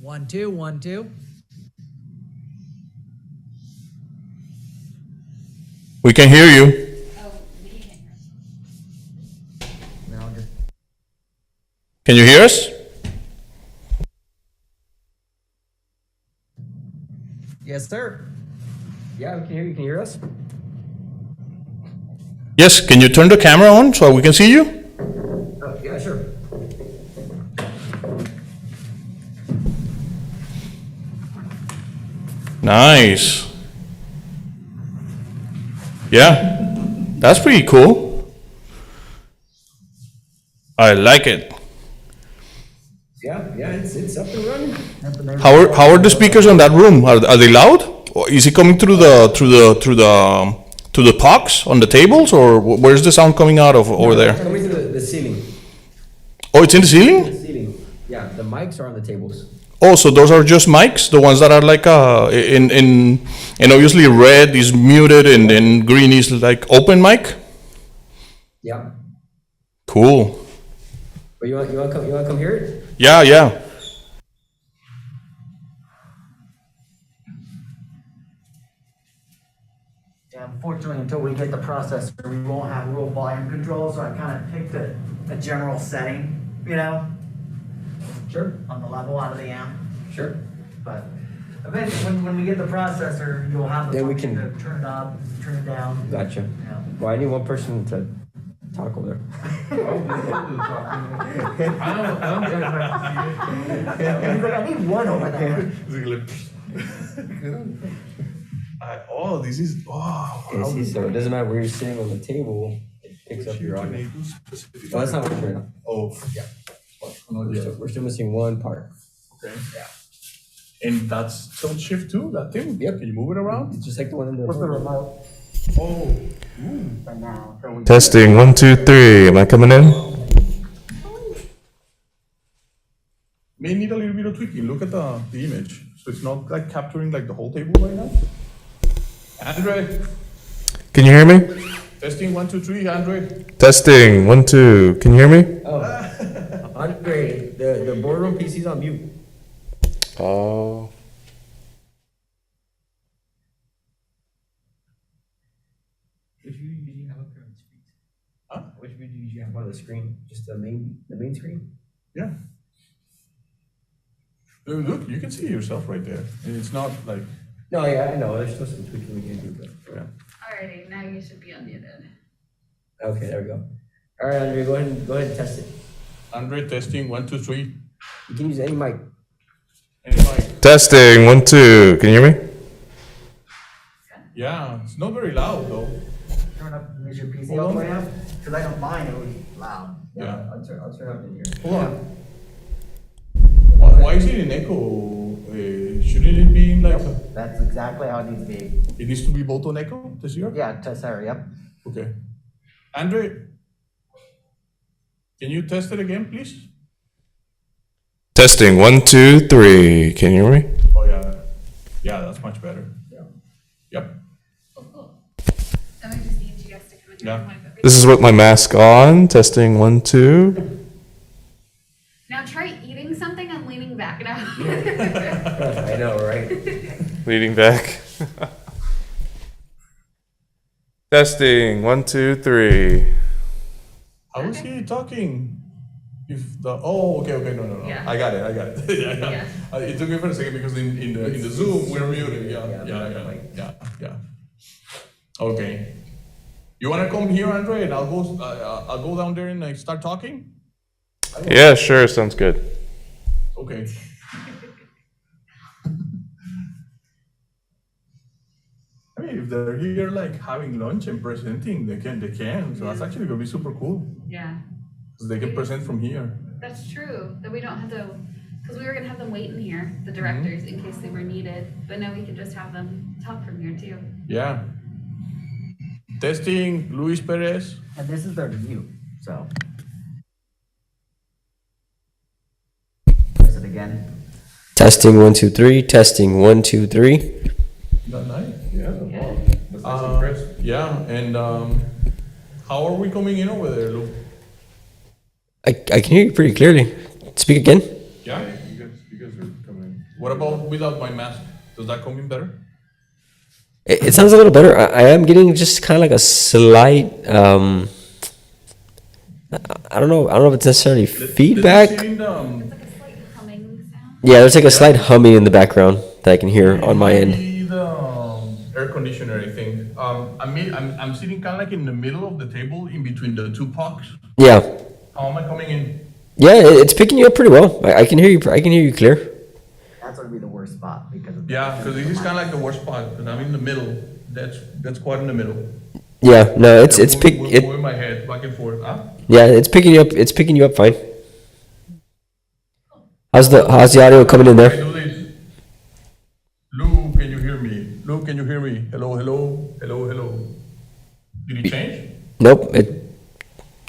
1, 2, 1, 2. We can hear you. Oh, we can't. No, just Can you hear us? yes, sir. Yeah, we can hear you. Can you hear us? Yes, can you turn the camera on so we can see you? Yeah, sure. Nice. Yeah, that's pretty cool. I like it. Yeah, it's up and running. How are the speakers on that room? Are they loud? Or is it coming through the pucks on the tables, or where's the sound coming out of over there? Coming to the ceiling. Oh, it's in the ceiling? The ceiling. Yeah, the mics are on the tables. Oh, so those are just mics, the ones that are like and obviously red is muted and then green is like open mic. Yeah. Cool. But you want to come hear it? Yeah. Yeah, unfortunately, until we get the processor, we won't have real volume control, so I kind of picked a general setting, you know, Sure. on the level out of the amp. Sure. But eventually, when we get the processor, you'll have the Then we function can- to turn it up, turn it down. Gotcha. Yeah. Well, I need one person to talk over there. He's like, I need one over there. Oh, this is wow. Okay, see, so it doesn't matter where you're sitting on the table, it picks up your audio. Well, that's not what we're doing. Oh, yeah. We're still missing one part. Okay. Yeah. And that's tilt shift too. That thing. Yep. Can you move it around? It's just like the one in the. What's the remote Oh. right now? Testing 1, 2, 3. Am I coming in? May need a little bit of tweaking. Look at the image. So it's not like capturing like the whole table right now. Andre, Can you hear me? testing 1, 2, 3. Andre. Testing 1, 2. Can you hear me? Oh, Andre, the boardroom PC's on mute. Oh. Which view do you usually have up there on the screen? Huh? Which view do you usually have on the screen? Just the main screen? Yeah. Look, you can see yourself right there. And it's not like. No, yeah, I know. There's still some tweaking we can do, but yeah. Alrighty, now you should be unmuted. Okay, there we go. All right, Andre, go ahead and test it. Andre, testing 1, 2, 3. You can use any mic. And it's like, Testing 1, 2. Can you hear me? yeah, it's not very loud though. Turn up, use your PC Hold all the on. way up? Because I don't mind, it was loud. Yeah. I'll turn up in here. Hold on. Why is it in echo? Shouldn't it be in like That's exactly how it needs to be. it needs to be both on echo this year? Yeah, test error, yep. Okay. Andre, can you test it again, please? Testing 1, 2, 3. Can you hear me? Oh yeah. Yeah, that's much better. Yeah. Yep. Oh, cool. And we just need you guys to come in here. Yeah. and wipe everything. This is with my mask on. Testing 1, 2. Now try eating something and leaning back now. I know, right? Leading back. Testing 1, 2, 3. How is he talking? If the okay, no. Yeah. I got it. Yeah. It took me for a second because in the Zoom we're muted. Yeah. Okay. You wanna come here, Andre, and I'll go down there and start talking? Yeah, sure. Sounds good. Okay. I mean, if they're here like having lunch and presenting, they can. So that's actually gonna be super cool. Yeah, Because they can present from here. that's true. That we don't have to, because we were gonna have them wait in here, the directors, in case they were needed. But now we can just have them talk from here too. Yeah. Testing, Luis Perez. And this is their mute, so. Press it again. Testing 1, 2, 3. Testing 1, 2, 3. That nice. Yeah. Wow. Yeah, and how are we coming in over there, Lou? I can hear you pretty clearly. Speak again. Yeah, you guys are coming. What about without my mask? Does that come in better? It sounds a little better. I am getting just kind of like a slight, I don't know if it's necessarily feedback. It's like a slight humming sound. Yeah, there's like a slight humming in the background that I can hear on my end. Maybe the air conditioner, I think. I'm sitting kind of like in the middle of the table, in between the two pucks. Yeah, How am I coming in? yeah, it's picking you up pretty well. I can hear you. I can hear you clear. That's gonna be the worst spot because of. Yeah, because this is kind of like the worst spot, because I'm in the middle. That's quite in the middle. Yeah, no, it's Moving my head back and forth. Huh? yeah, it's picking you up. It's picking you up fine. How's the audio coming in I there? do this. Lou, can you hear me? Lou, can you hear me? Hello, hello, hello, hello. Did it change? Nope, it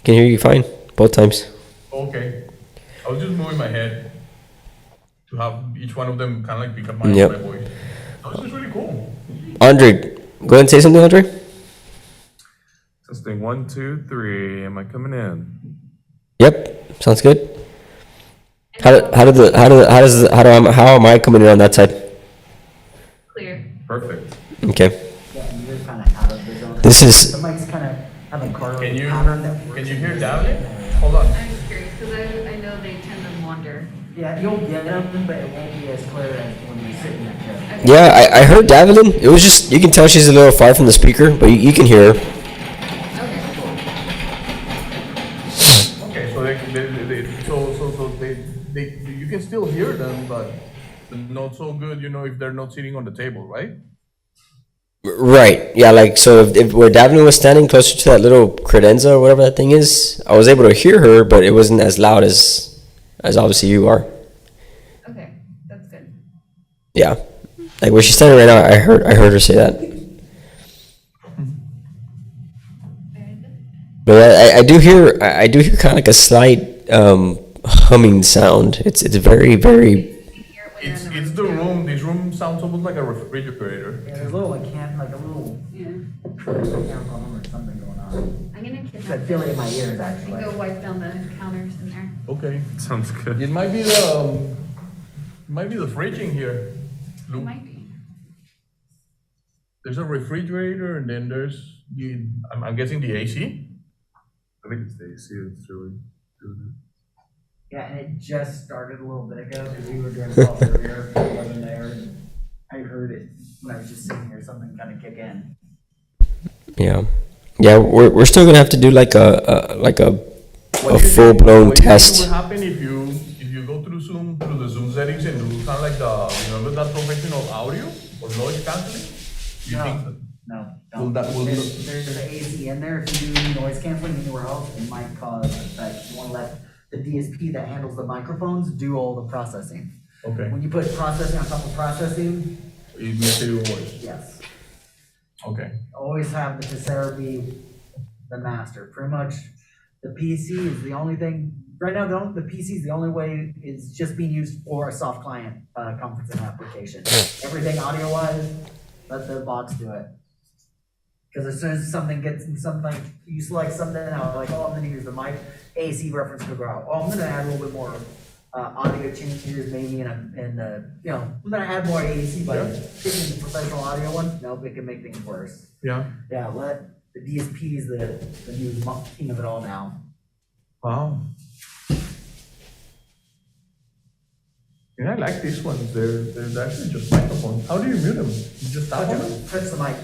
can hear you fine both times. Okay. I was just moving my head to have each one of them kind of like pick up my Yep. voice. So this is really cool. Andre, go ahead and say something, Andre. Testing 1, 2, 3. Am I coming in? Yep, sounds good. How am I coming in on that side? Clear. Perfect. Okay. Yeah, and you're kind of out of the zone. This is- The mic's kind of have a car Can you pattern that works. can you hear David? Hold on. I'm just curious, because I know they tend to wander. Yeah, you'll get them, but it won't be as clear as when you sit in that chair. Okay. Yeah, I heard Davelin. It was just you can tell she's a little far from the speaker, but you can hear her. Okay, cool. Okay, so they you can still hear them, but not so good, if they're not sitting on the table, right? Right. Yeah. Like so, if where Davelin was standing closer to that little credenza or whatever that thing is, I was able to hear her, but it wasn't as loud as obviously you are. Okay, that's good. Yeah. Like where she's standing right now, I heard her say that. Very good. But I do hear kind of like a slight humming sound. It's very You can hear it when It's you're in it's the room. This room sounds almost like a refrigerator. Yeah, there's a little, like a little Yeah. count on them or something going on. I'm gonna I kidnap feel it in my them ears, and actually. go wipe down the counters in there. Okay. Sounds good. It might be the fridge in here. It Lou. might be. There's a refrigerator, and then there's I'm guessing the AC. I think it's the AC that's really doing Yeah, and it just started a little bit ago because we were doing calls earlier. It wasn't there, and I heard it when I was just sitting here. Something kind of kick in. Yeah. Yeah. We're still gonna have to do like a full blown What do you think test. would happen if you go through the Zoom settings and do kind of like remember that professional audio or noise canceling? Do you think that? No, Will don't. that- will There's an AC in there. If you do noise canceling anywhere else, it might cause effect. You want to let the DSP that handles the microphones do all the processing. Okay. When you put processing on top of processing, It makes it even worse. yes. Okay. Always have the Tessera be the master. Pretty much, the PC is the only thing, right now, the PC is the only way it's just being used for a soft client conferencing application. Everything audio-wise, let the box do it. Because as soon as something you select something out, like, oh, I'm gonna use the mic, AC reference could go out. Oh, I'm gonna add a little bit more audio changes maybe I'm gonna add more AC, but picking the professional audio one, nope, it can make things worse. Yeah. Yeah, let the DSP is the new king of it all now. Wow. And I like these ones. They're actually just microphones. How do you mute them? You just tap on them? Touch the mic.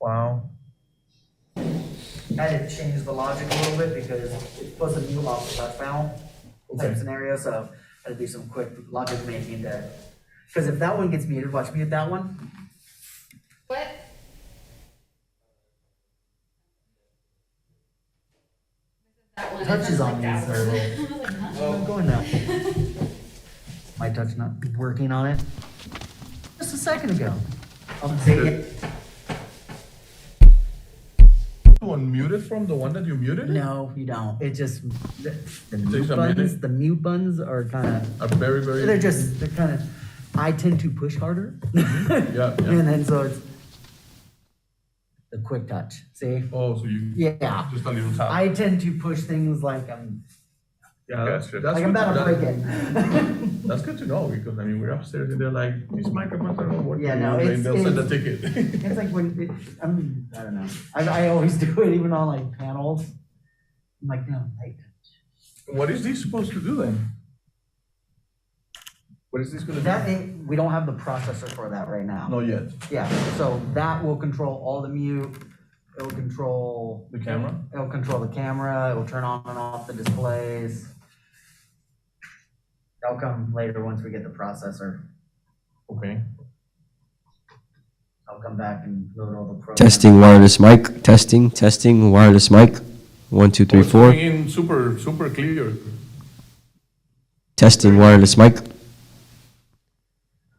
Wow. I had to change the logic a little bit because it's supposed to mute off the touch panel type Okay. scenario, so I had to do some quick logic making to, because if that one gets muted, watch mute that one. What? That one. Touch is on that these, one. or- I was like, huh? I'm going now. My touch not working on it. Just a second ago. I'll take it. To unmute it from the one that you muted? No, you don't. It just, the Takes a minute. mute buttons are kind of, A very, very. they're kind of, I tend to push harder. Yeah, yeah. And then so it's, the quick touch. See? Oh, so you, Yeah. just a little tap. I tend to push things like I'm Gotcha. like I'm about to break it. That's good to know, because I mean, we're upstairs and they're like, these microphones are not working. Yeah, no, and it's- they'll send a it's- ticket. It's like when I don't know. I always do it even on like panels. I'm like, no, light touch. What is this supposed to do then? What is this gonna do? We don't have the processor for that right now. Not yet. Yeah, so that will control all the mute. It'll control The camera? It'll control the camera. It'll turn on and off the displays. That'll come later once we get the processor. Okay. I'll come back and load all the programs. Testing wireless mic. Testing wireless mic. 1, 2, 3, It's 4. coming in super clear. Testing wireless mic.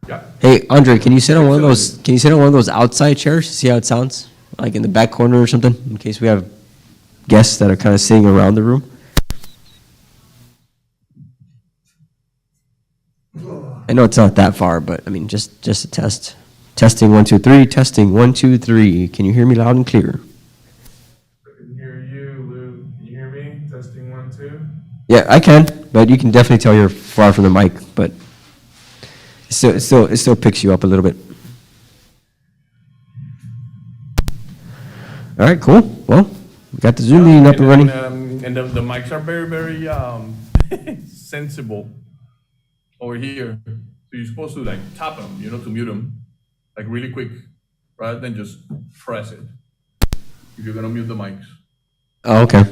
Yeah. Hey, Andre, can you sit on one of those? Can you sit on one of those outside chairs to see how it sounds, like in the back corner or something, in case we have guests that are kind of sitting around the room? I know it's not that far, but I mean, just a test. Testing 1, 2, 3. Testing 1, 2, 3. Can you hear me loud and clear? I can hear you, Lou. Can you hear me? Testing 1, 2. Yeah, I can, but you can definitely tell you're far from the mic, but it still picks you up a little bit. All right, cool. Well, we got the Zoom meeting up and running. And the mics are very sensible over here. So you're supposed to like tap them, to mute them, like really quick, rather than just press it. If you're gonna mute the mics. Oh, okay.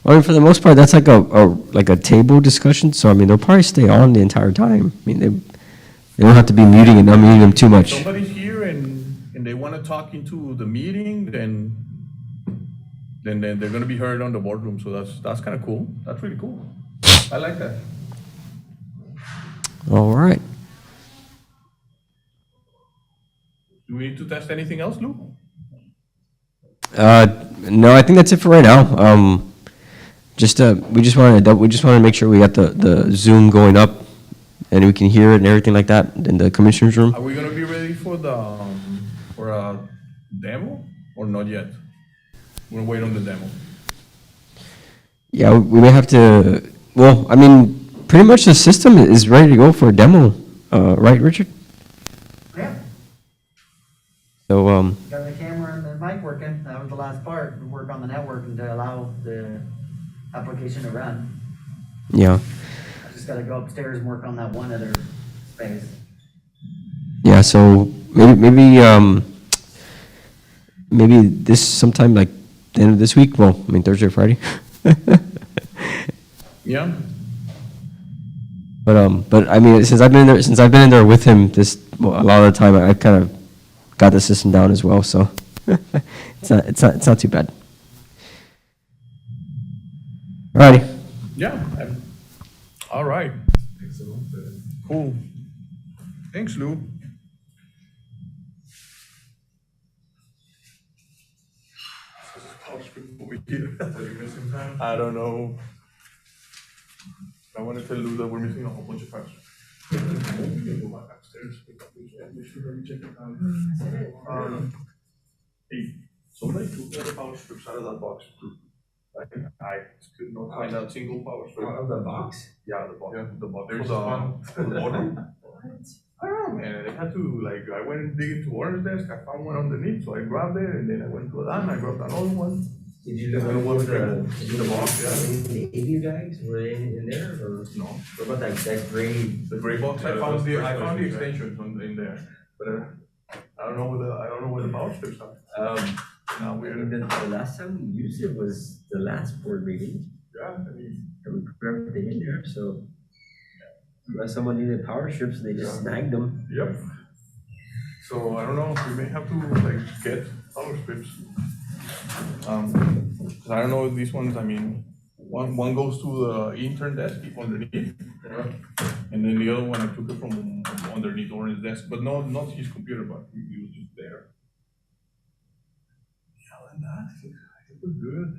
Well, I mean, for the most part, that's like a table discussion. So I mean, they'll probably stay on the entire time. I mean, they don't have to be muting and unmuting them too If much. somebody's here and they want to talk into the meeting, then they're gonna be heard on the boardroom. So that's kind of cool. That's really cool. I like that. All right. Do we need to test anything else, Lou? No, I think that's it for right now. We just wanted to make sure we got the Zoom going up and we can hear it and everything like that in the commissioner's room. Are we gonna be ready for for a demo or not yet? We're gonna wait on the demo. Yeah, we may have to. Well, I mean, pretty much the system is ready to go for a demo, right, Richard? Yeah, So, got the camera and the mic working. That was the last part. We work on the network and to allow the application to run. yeah, I just gotta go upstairs and work on that one other space. yeah. So maybe this sometime like the end of this week. Well, I mean Thursday or Friday. Yeah. But I mean, since I've been in there with him, a lot of the time, I kind of got the system down as well. So it's not too bad. Alrighty. Yeah. All right. Cool. Thanks, Lou. I don't know. I want to tell Lou that we're missing a whole bunch of files. We can go back upstairs. Hey, somebody took all the power strips out of that box. I could not find a single power strip. Out of the box? Yeah, the box. Yeah. The box. There's For one. the boardroom. I don't know, man. I had to, I went and dig into Warren's desk. I found one underneath, so I grabbed it, and then I went to that, and I grabbed another one. Did you look Another one with the box, yeah. the AV guys were in there or? No. What about that gray? The gray box, I found the extensions in there, but I don't know where the power strips are. Now I mean, the last time we used it was the last board meeting, yeah, I mean, and we put everything in there, so. Unless someone needed power strips, they just snagged them. yep. So I don't know, we may have to get power strips. 'Cause I don't know if these ones, I mean, one goes to the intern desk underneath, and then the other one I took it from underneath Orange's desk, but not his computer, but he was just there. Yeah, other than that, I think we're good.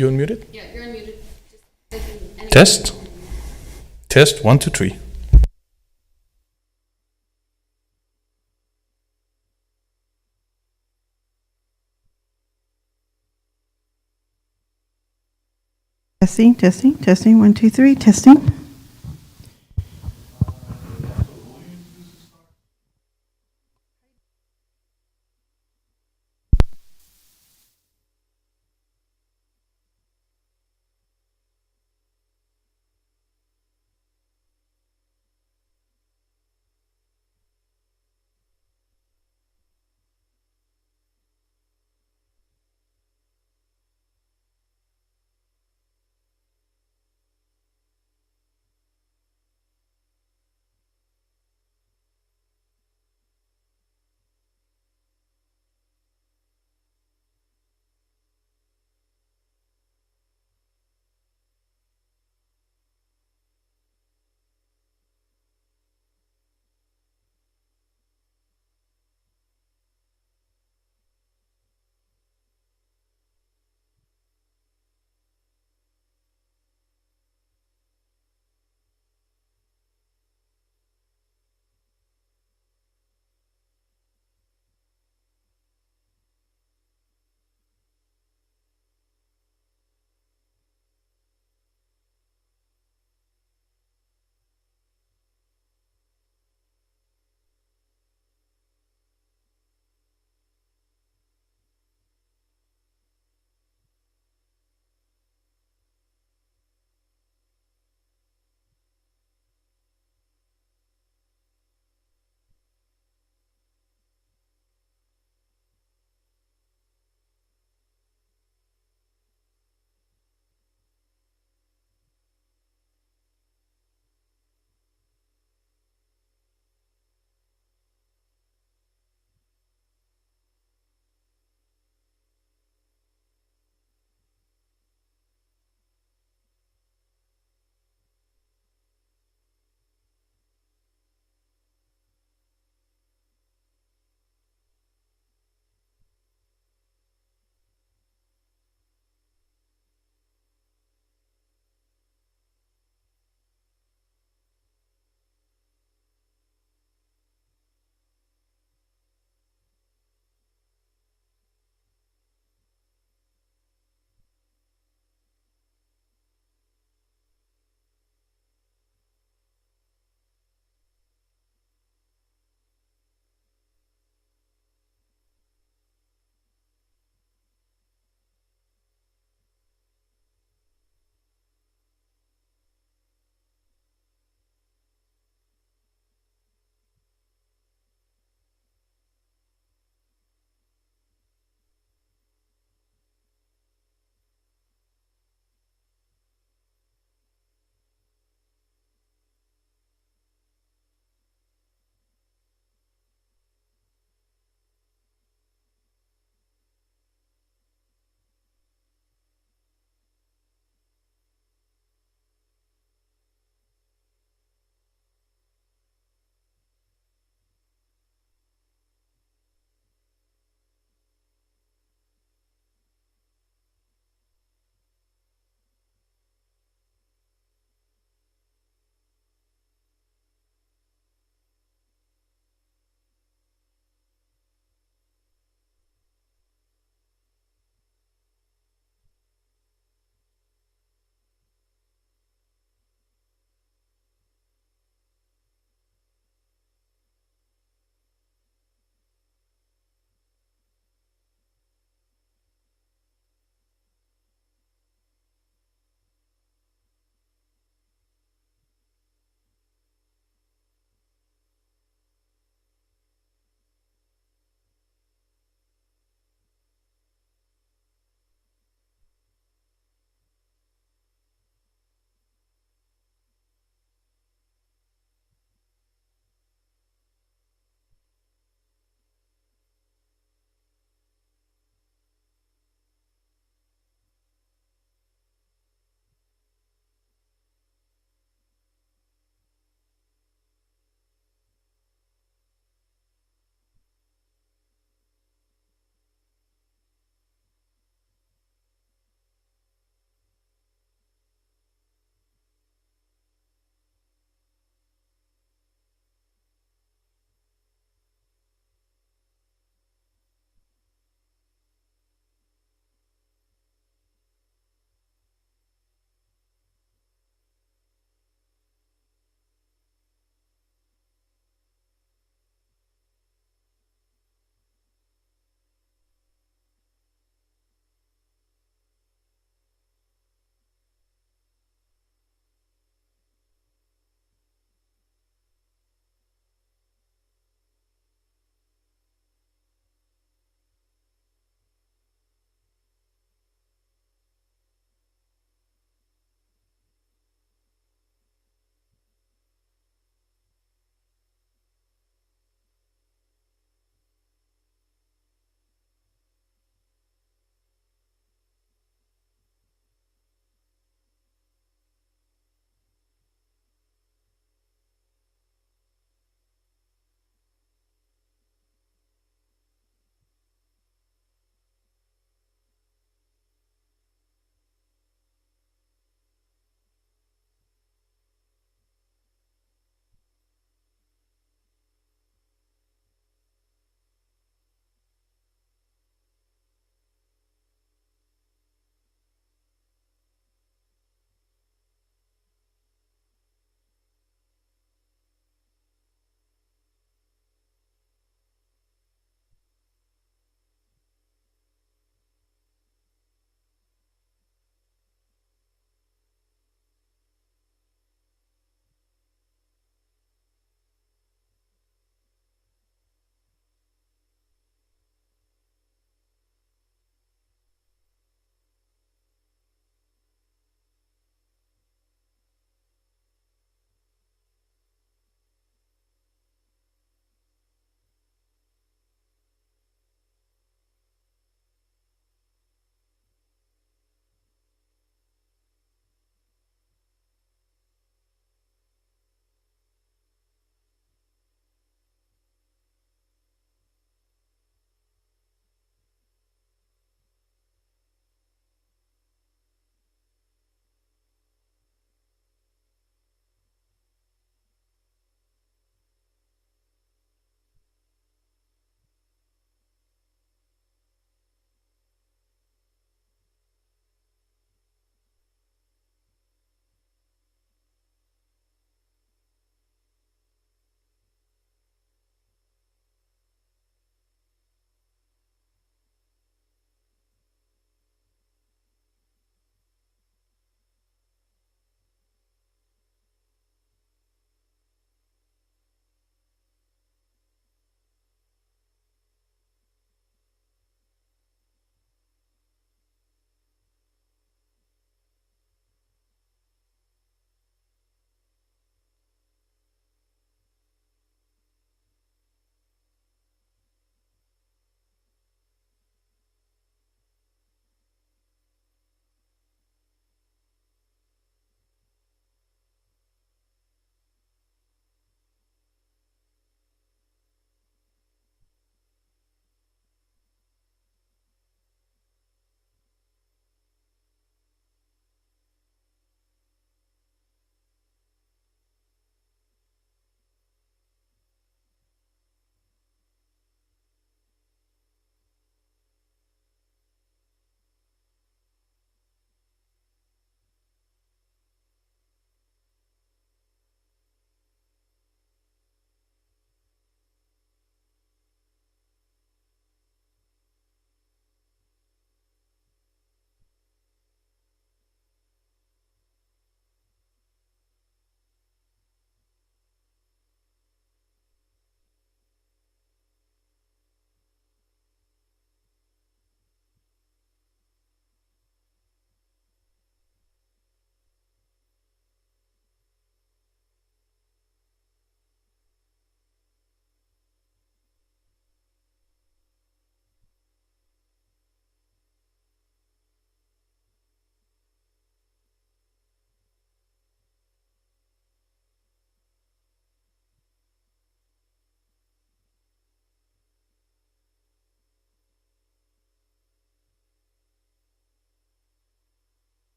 You unmuted? Yeah, you're unmuted. Just any- Test. Test 1, 2, 3. Testing, testing, testing. 1, 2, 3, testing.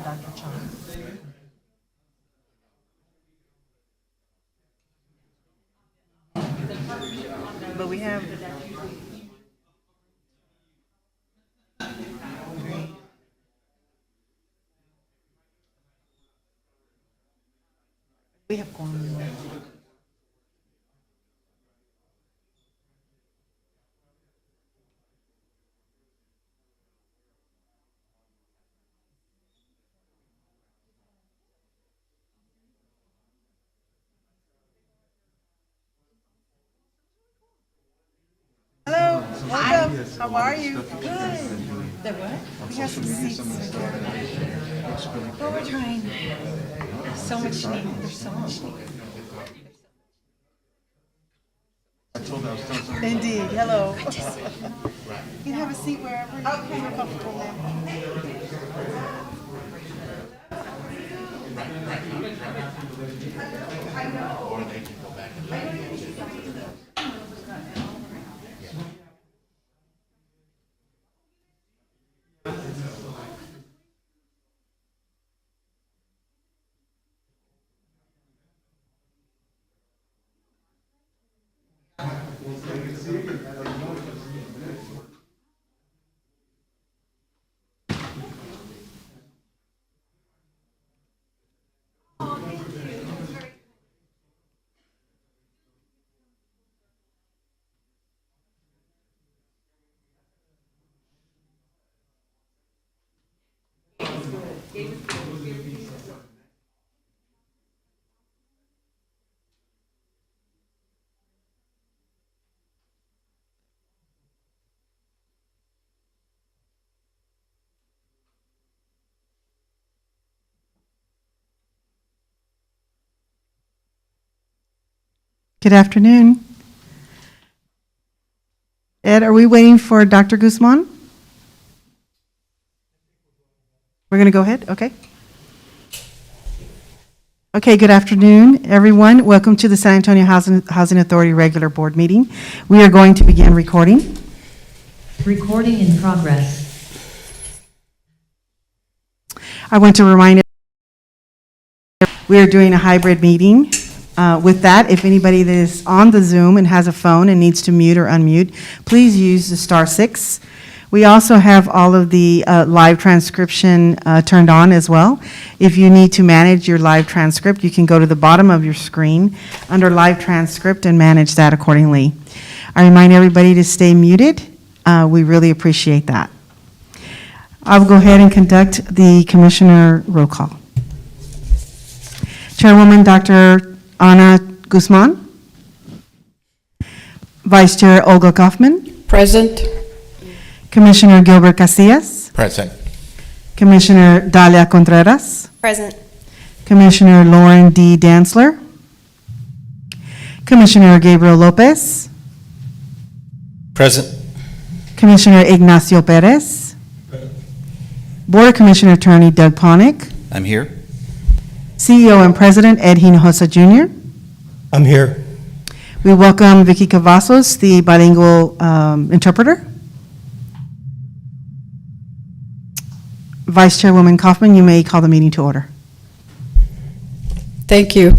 Dr. Chan. But we have. We have quorum. Hello, welcome. How are you? Good. The what? We have some seats. Well, we're trying. So much need. There's so much need. Indeed. Hello. You can have a seat wherever you're comfortable now. Good afternoon. Ed, are we waiting for Dr. Guzman? We're going to go ahead? Okay. Okay, good afternoon, everyone. Welcome to the San Antonio Housing Authority regular board meeting. We are going to begin recording. Recording in progress. I want to remind everyone we are doing a hybrid meeting. With that, if anybody that is on the Zoom and has a phone and needs to mute or unmute, please use the *6. We also have all of the live transcription turned on as well. If you need to manage your live transcript, you can go to the bottom of your screen under live transcript and manage that accordingly. I remind everybody to stay muted. We really appreciate that. I'll go ahead and conduct the commissioner roll call. Chairwoman Dr. Ana Guzman. Vice Chair Olga Kaufman. Present. Commissioner Gilbert Casillas. Present. Commissioner Dalia Contreras. Present. Commissioner Lauren D. Dantzler. Commissioner Gabriel Lopez. Present. Commissioner Ignacio Perez. Board Commissioner Attorney Doug Ponick. I'm here. CEO and President Ed Hinojosa Jr. I'm here. We welcome Vicky Cavazos, the bilingual interpreter. Vice Chairwoman Kaufman, you may call the meeting to order. Thank you.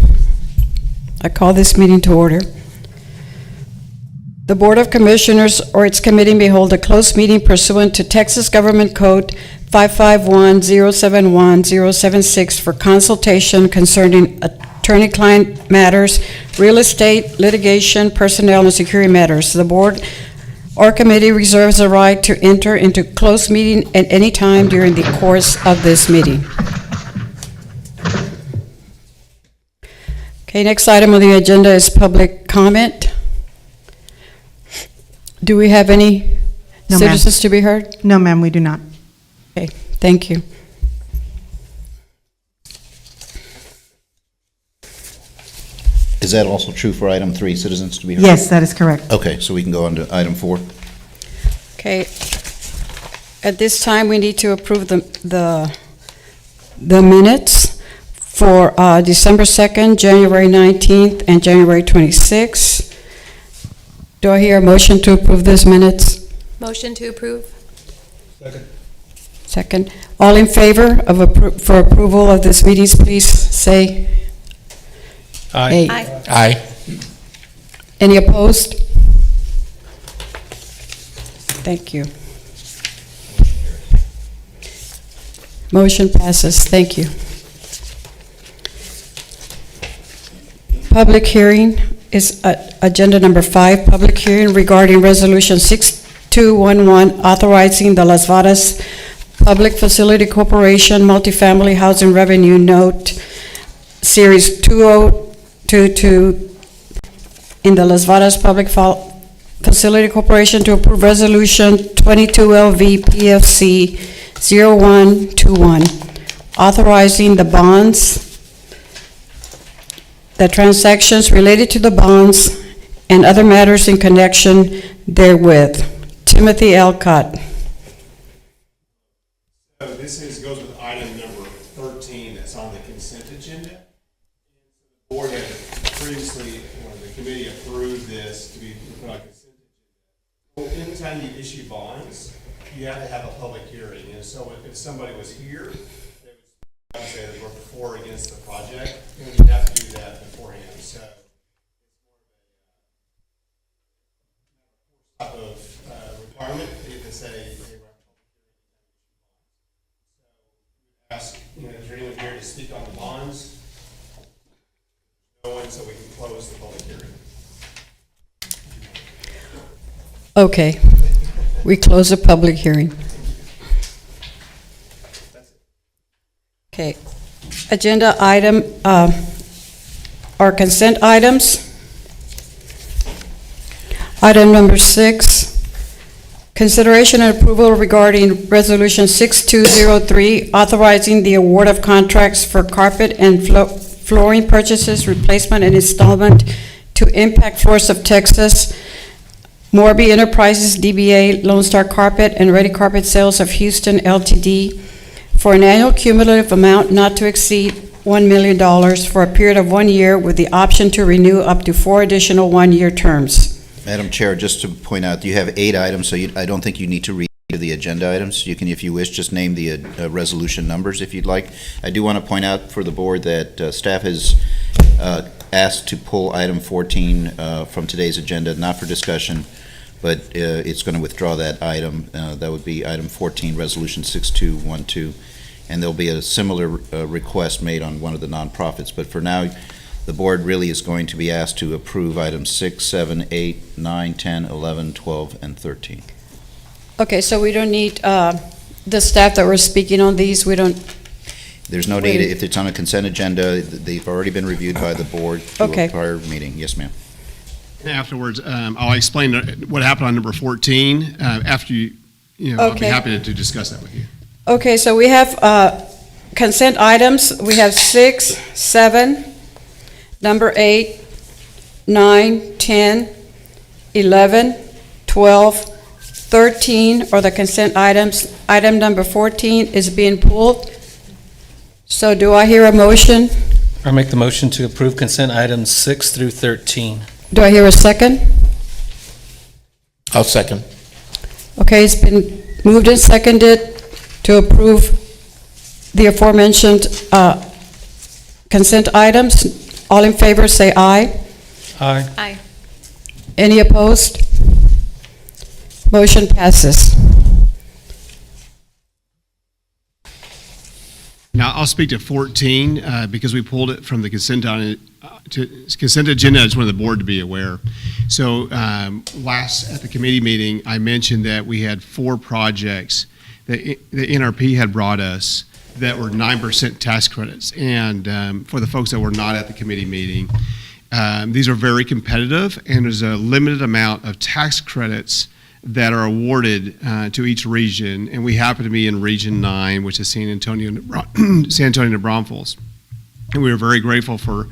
I call this meeting to order. The Board of Commissioners or its committee may hold a closed meeting pursuant to Texas Government Code 551-071-076 for consultation concerning attorney-client matters, real estate, litigation, personnel, and security matters. The board or committee reserves the right to enter into closed meeting at any time during the course of this meeting. Okay, next item on the agenda is public comment. Do we have any No, ma'am. citizens to be heard? No, ma'am, we do not. Okay, thank you. Is that also true for item 3, citizens to be heard? Yes, that is correct. Okay, so we can go on to item 4. Okay, at this time, we need to approve the minutes for December 2nd, January 19th, and January 26th. Do I hear a motion to approve these minutes? Motion to approve. Second. All in favor of for approval of this meetings, please say aye. Aye. Any opposed? Thank you. Motion passes. Thank you. Public hearing is agenda number 5, public hearing regarding Resolution 6211, authorizing the Las Varas Public Facility Corporation Multifamily Housing Revenue Note Series 2022 in the Las Varas Public Facility Corporation to approve Resolution 22LV PFC 0121, authorizing the bonds, the transactions related to the bonds, and other matters in connection therewith. Timothy Elcott. So this goes with item number 13 that's on the consent agenda. The board had previously, the committee approved this to be put on consent agenda. Well, anytime you issue bonds, you have to have a public hearing. And so if somebody was here, they would say they were for or against the project, and you have to do that beforehand. So it's more of a type of requirement to say, ask, is there anyone here to speak on the bonds? No one, so we can close the public hearing. Okay, we close the public hearing. Okay, agenda item, our consent items. Item number 6, consideration and approval regarding Resolution 6203, authorizing the award of contracts for carpet and flooring purchases, replacement, and installment to Impact Floors of Texas, Morby Enterprises, DBA Lone Star Carpet, and Ready Carpet Sales of Houston, Ltd., for an annual cumulative amount not to exceed $1 million for a period of 1 year with the option to renew up to 4 additional 1-year terms. Madam Chair, just to point out, you have 8 items, so I don't think you need to read the agenda items. You can, if you wish, just name the resolution numbers if you'd like. I do want to point out for the board that staff has asked to pull item 14 from today's agenda, not for discussion, but it's going to withdraw that item. That would be item 14, Resolution 6212. And there'll be a similar request made on one of the nonprofits. But for now, the board really is going to be asked to approve items 6, 7, 8, 9, 10, 11, 12, and 13. Okay, so we don't need the staff that were speaking on these, we don't. There's no need, if it's on a consent agenda, they've already been reviewed by the board through a prior meeting. Yes, ma'am. Afterwards, I'll explain what happened on number 14. After I'll be happy to discuss that with you. Okay, so we have consent items. We have 6, 7, number 8, 9, 10, 11, 12, 13 are the consent items. Item number 14 is being pulled. So do I hear a motion? I make the motion to approve consent items 6 through 13. Do I hear a second? I'll second. Okay, it's been moved and seconded to approve the aforementioned consent items. All in favor say aye. Aye. Aye. Any opposed? Motion passes. Now, I'll speak to 14 because we pulled it from the consent agenda. I just wanted the board to be aware. So last at the committee meeting, I mentioned that we had 4 projects that the NRP had brought us that were 9% tax credits. And for the folks that were not at the committee meeting, these are very competitive, and there's a limited amount of tax credits that are awarded to each region, and we happen to be in Region 9, which is San Antonio, New Braunfels. And we were very grateful for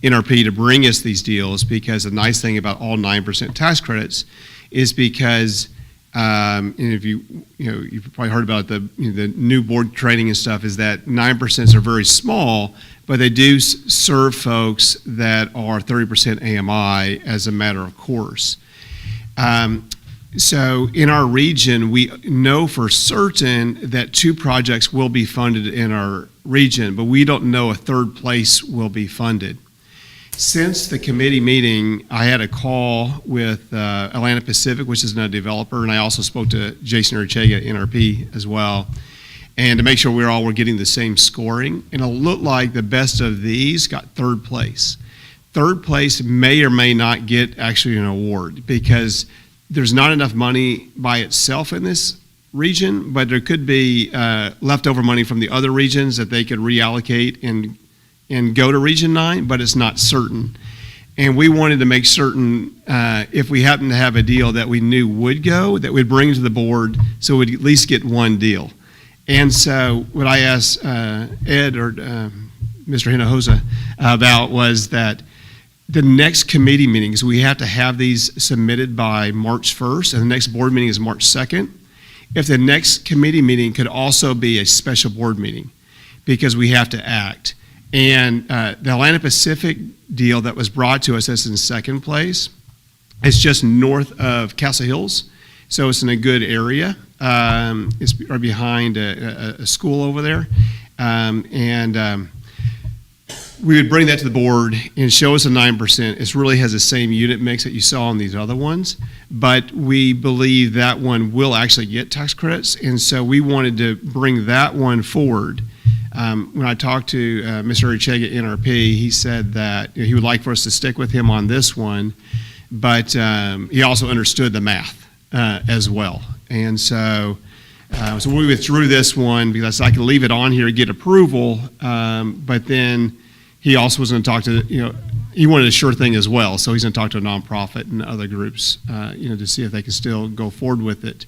NRP to bring us these deals, because the nice thing about all 9% tax credits is because, and if you've probably heard about the new board training and stuff, is that 9% are very small, but they do serve folks that are 30% AMI as a matter of course. So in our region, we know for certain that 2 projects will be funded in our region, but we don't know a third place will be funded. Since the committee meeting, I had a call with Atlanta Pacific, which is a developer, and I also spoke to Jason Urchega, NRP, as well, and to make sure we all were getting the same scoring. And it looked like the best of these got third place. Third place may or may not get actually an award because there's not enough money by itself in this region, but there could be leftover money from the other regions that they could reallocate and go to Region 9, but it's not certain. And we wanted to make certain if we happen to have a deal that we knew would go, that we'd bring to the board so we'd at least get one deal. And so what I asked Ed or Mr. Hinojosa about was that the next committee meetings, we have to have these submitted by March 1st, and the next board meeting is March 2nd. If the next committee meeting could also be a special board meeting, because we have to act. And the Atlanta Pacific deal that was brought to us that's in second place, it's just north of Castle Hills, so it's in a good area. It's right behind a school over there. We would bring that to the board and show us a 9%. It really has the same unit mix that you saw on these other ones, but we believe that one will actually get tax credits, and so we wanted to bring that one forward. When I talked to Mr. Urchega, NRP, he said that he would like for us to stick with him on this one, but he also understood the math as well. And so we withdrew this one because I could leave it on here and get approval, but then he also was going to talk to, he wanted a sure thing as well, so he's going to talk to a nonprofit and other groups, to see if they can still go forward with it.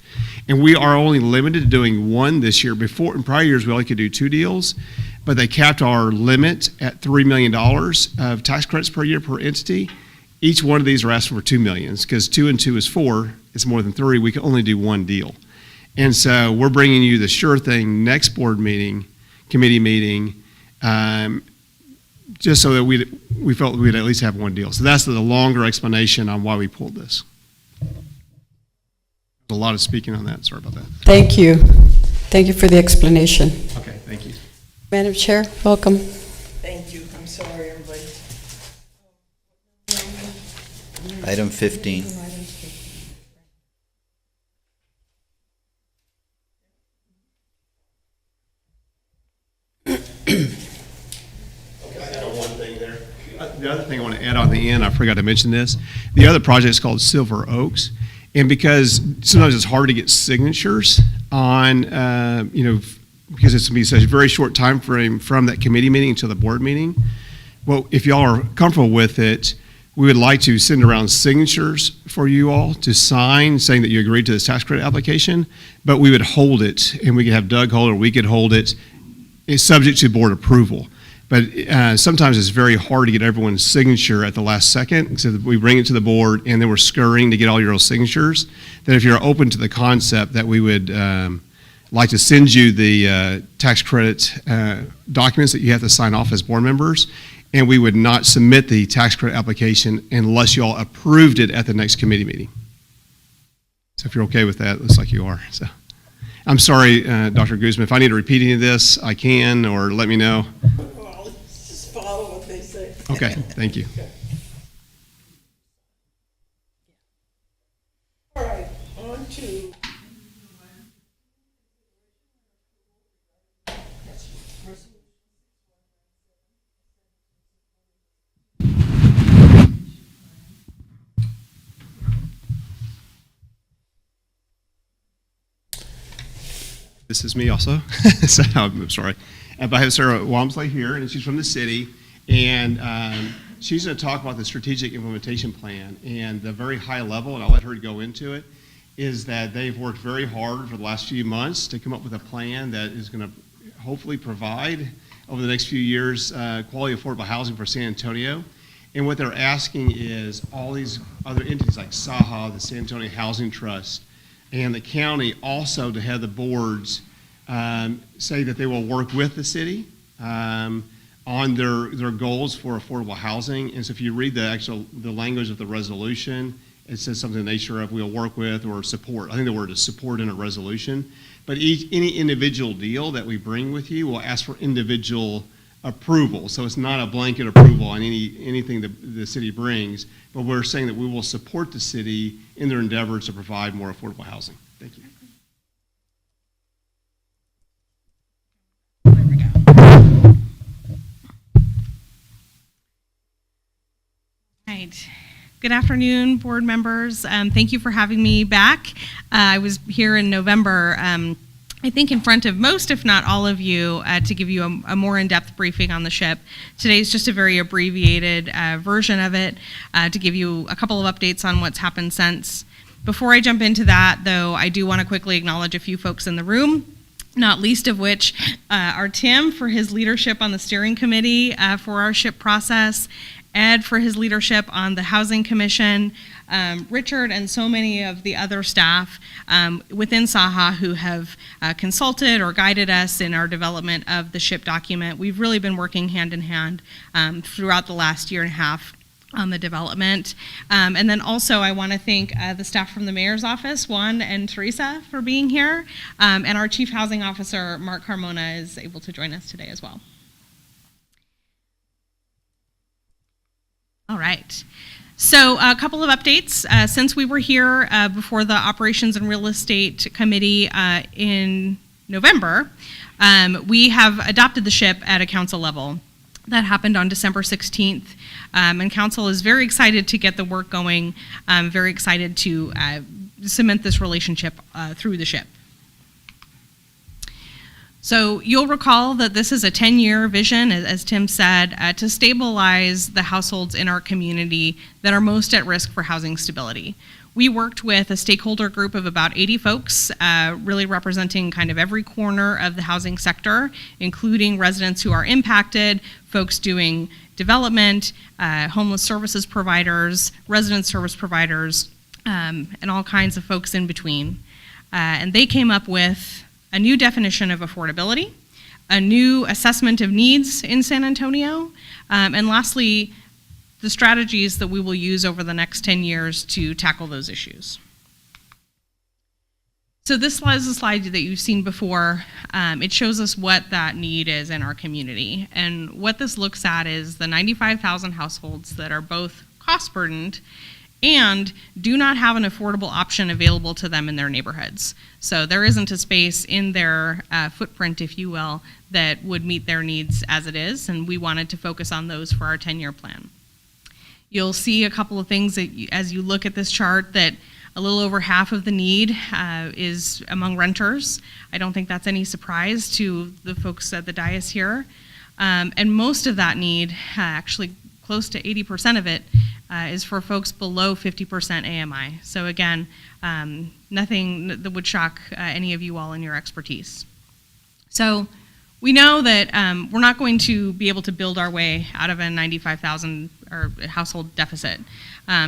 And we are only limited to doing one this year. Before, in prior years, we only could do 2 deals, but they capped our limit at $3 million of tax credits per year per entity. Each one of these are asking for $2 million, because 2 and 2 is 4. It's more than 3. We can only do one deal. And so we're bringing you the sure thing next board meeting, committee meeting, just so that we felt we'd at least have one deal. So that's the longer explanation on why we pulled this. A lot of speaking on that. Sorry about that. Thank you. Thank you for the explanation. Okay, thank you. Madam Chair, welcome. Thank you. I'm sorry, everybody. Item 15. The other thing I want to add on the end, I forgot to mention this. The other project is called Silver Oaks, and because sometimes it's hard to get signatures on, because it's going to be such a very short time frame from that committee meeting to the board meeting. Well, if y'all are comfortable with it, we would like to send around signatures for you all to sign, saying that you agreed to this tax credit application, but we would hold it, and we could have Doug hold it, or we could hold it. It's subject to board approval. But sometimes it's very hard to get everyone's signature at the last second. So we bring it to the board, and then we're scurrying to get all your signatures. That if you're open to the concept, that we would like to send you the tax credit documents that you have to sign off as board members, and we would not submit the tax credit application unless you all approved it at the next committee meeting. So if you're okay with that, it looks like you are. So I'm sorry, Dr. Guzman, if I need to repeat any of this, I can, or let me know. Follow what they say. Okay, thank you. All right, on to. This is me also. So, I'm sorry. But I have Sarah Walmsley here, and she's from the city, and she's going to talk about the strategic implementation plan. And the very high level, and I'll let her go into it, is that they've worked very hard for the last few months to come up with a plan that is going to hopefully provide, over the next few years, quality affordable housing for San Antonio. And what they're asking is all these other entities like SAHA, the San Antonio Housing Trust, and the county also to have the boards say that they will work with the city on their goals for affordable housing. And so if you read the language of the resolution, it says something in the nature of we'll work with or support. I think the word is support in a resolution. But any individual deal that we bring with you will ask for individual approval. So it's not a blanket approval on anything that the city brings, but we're saying that we will support the city in their endeavors to provide more affordable housing. Thank you. Right. Good afternoon, board members. Thank you for having me back. I was here in November, I think in front of most, if not all of you, to give you a more in-depth briefing on the ship. Today is just a very abbreviated version of it to give you a couple of updates on what's happened since. Before I jump into that, though, I do want to quickly acknowledge a few folks in the room, not least of which are Tim for his leadership on the steering committee for our ship process, Ed for his leadership on the Housing Commission, Richard and so many of the other staff within SAHA who have consulted or guided us in our development of the SHIP document. We've really been working hand in hand throughout the last year and a half on the development. And then also I want to thank the staff from the Mayor's Office, Juan and Teresa, for being here. And our Chief Housing Officer, Mark Carmona, is able to join us today as well. All right. So a couple of updates. Since we were here before the Operations and Real Estate Committee in November, we have adopted the SHIP at a council level. That happened on December 16th, and council is very excited to get the work going, very excited to cement this relationship through the SHIP. So you'll recall that this is a 10-year vision, as Tim said, to stabilize the households in our community that are most at risk for housing stability. We worked with a stakeholder group of about 80 folks, really representing kind of every corner of the housing sector, including residents who are impacted, folks doing development, homeless services providers, resident service providers, and all kinds of folks in between. And they came up with a new definition of affordability, a new assessment of needs in San Antonio, and lastly, the strategies that we will use over the next 10 years to tackle those issues. So this slide is a slide that you've seen before. It shows us what that need is in our community. And what this looks at is the 95,000 households that are both cost burdened and do not have an affordable option available to them in their neighborhoods. So there isn't a space in their footprint, if you will, that would meet their needs as it is, and we wanted to focus on those for our 10-year plan. You'll see a couple of things that as you look at this chart that a little over half of the need is among renters. I don't think that's any surprise to the folks at the dais here. And most of that need, actually close to 80% of it, is for folks below 50% AMI. So again, nothing that would shock any of you all in your expertise. So we know that we're not going to be able to build our way out of a 95,000 or household deficit.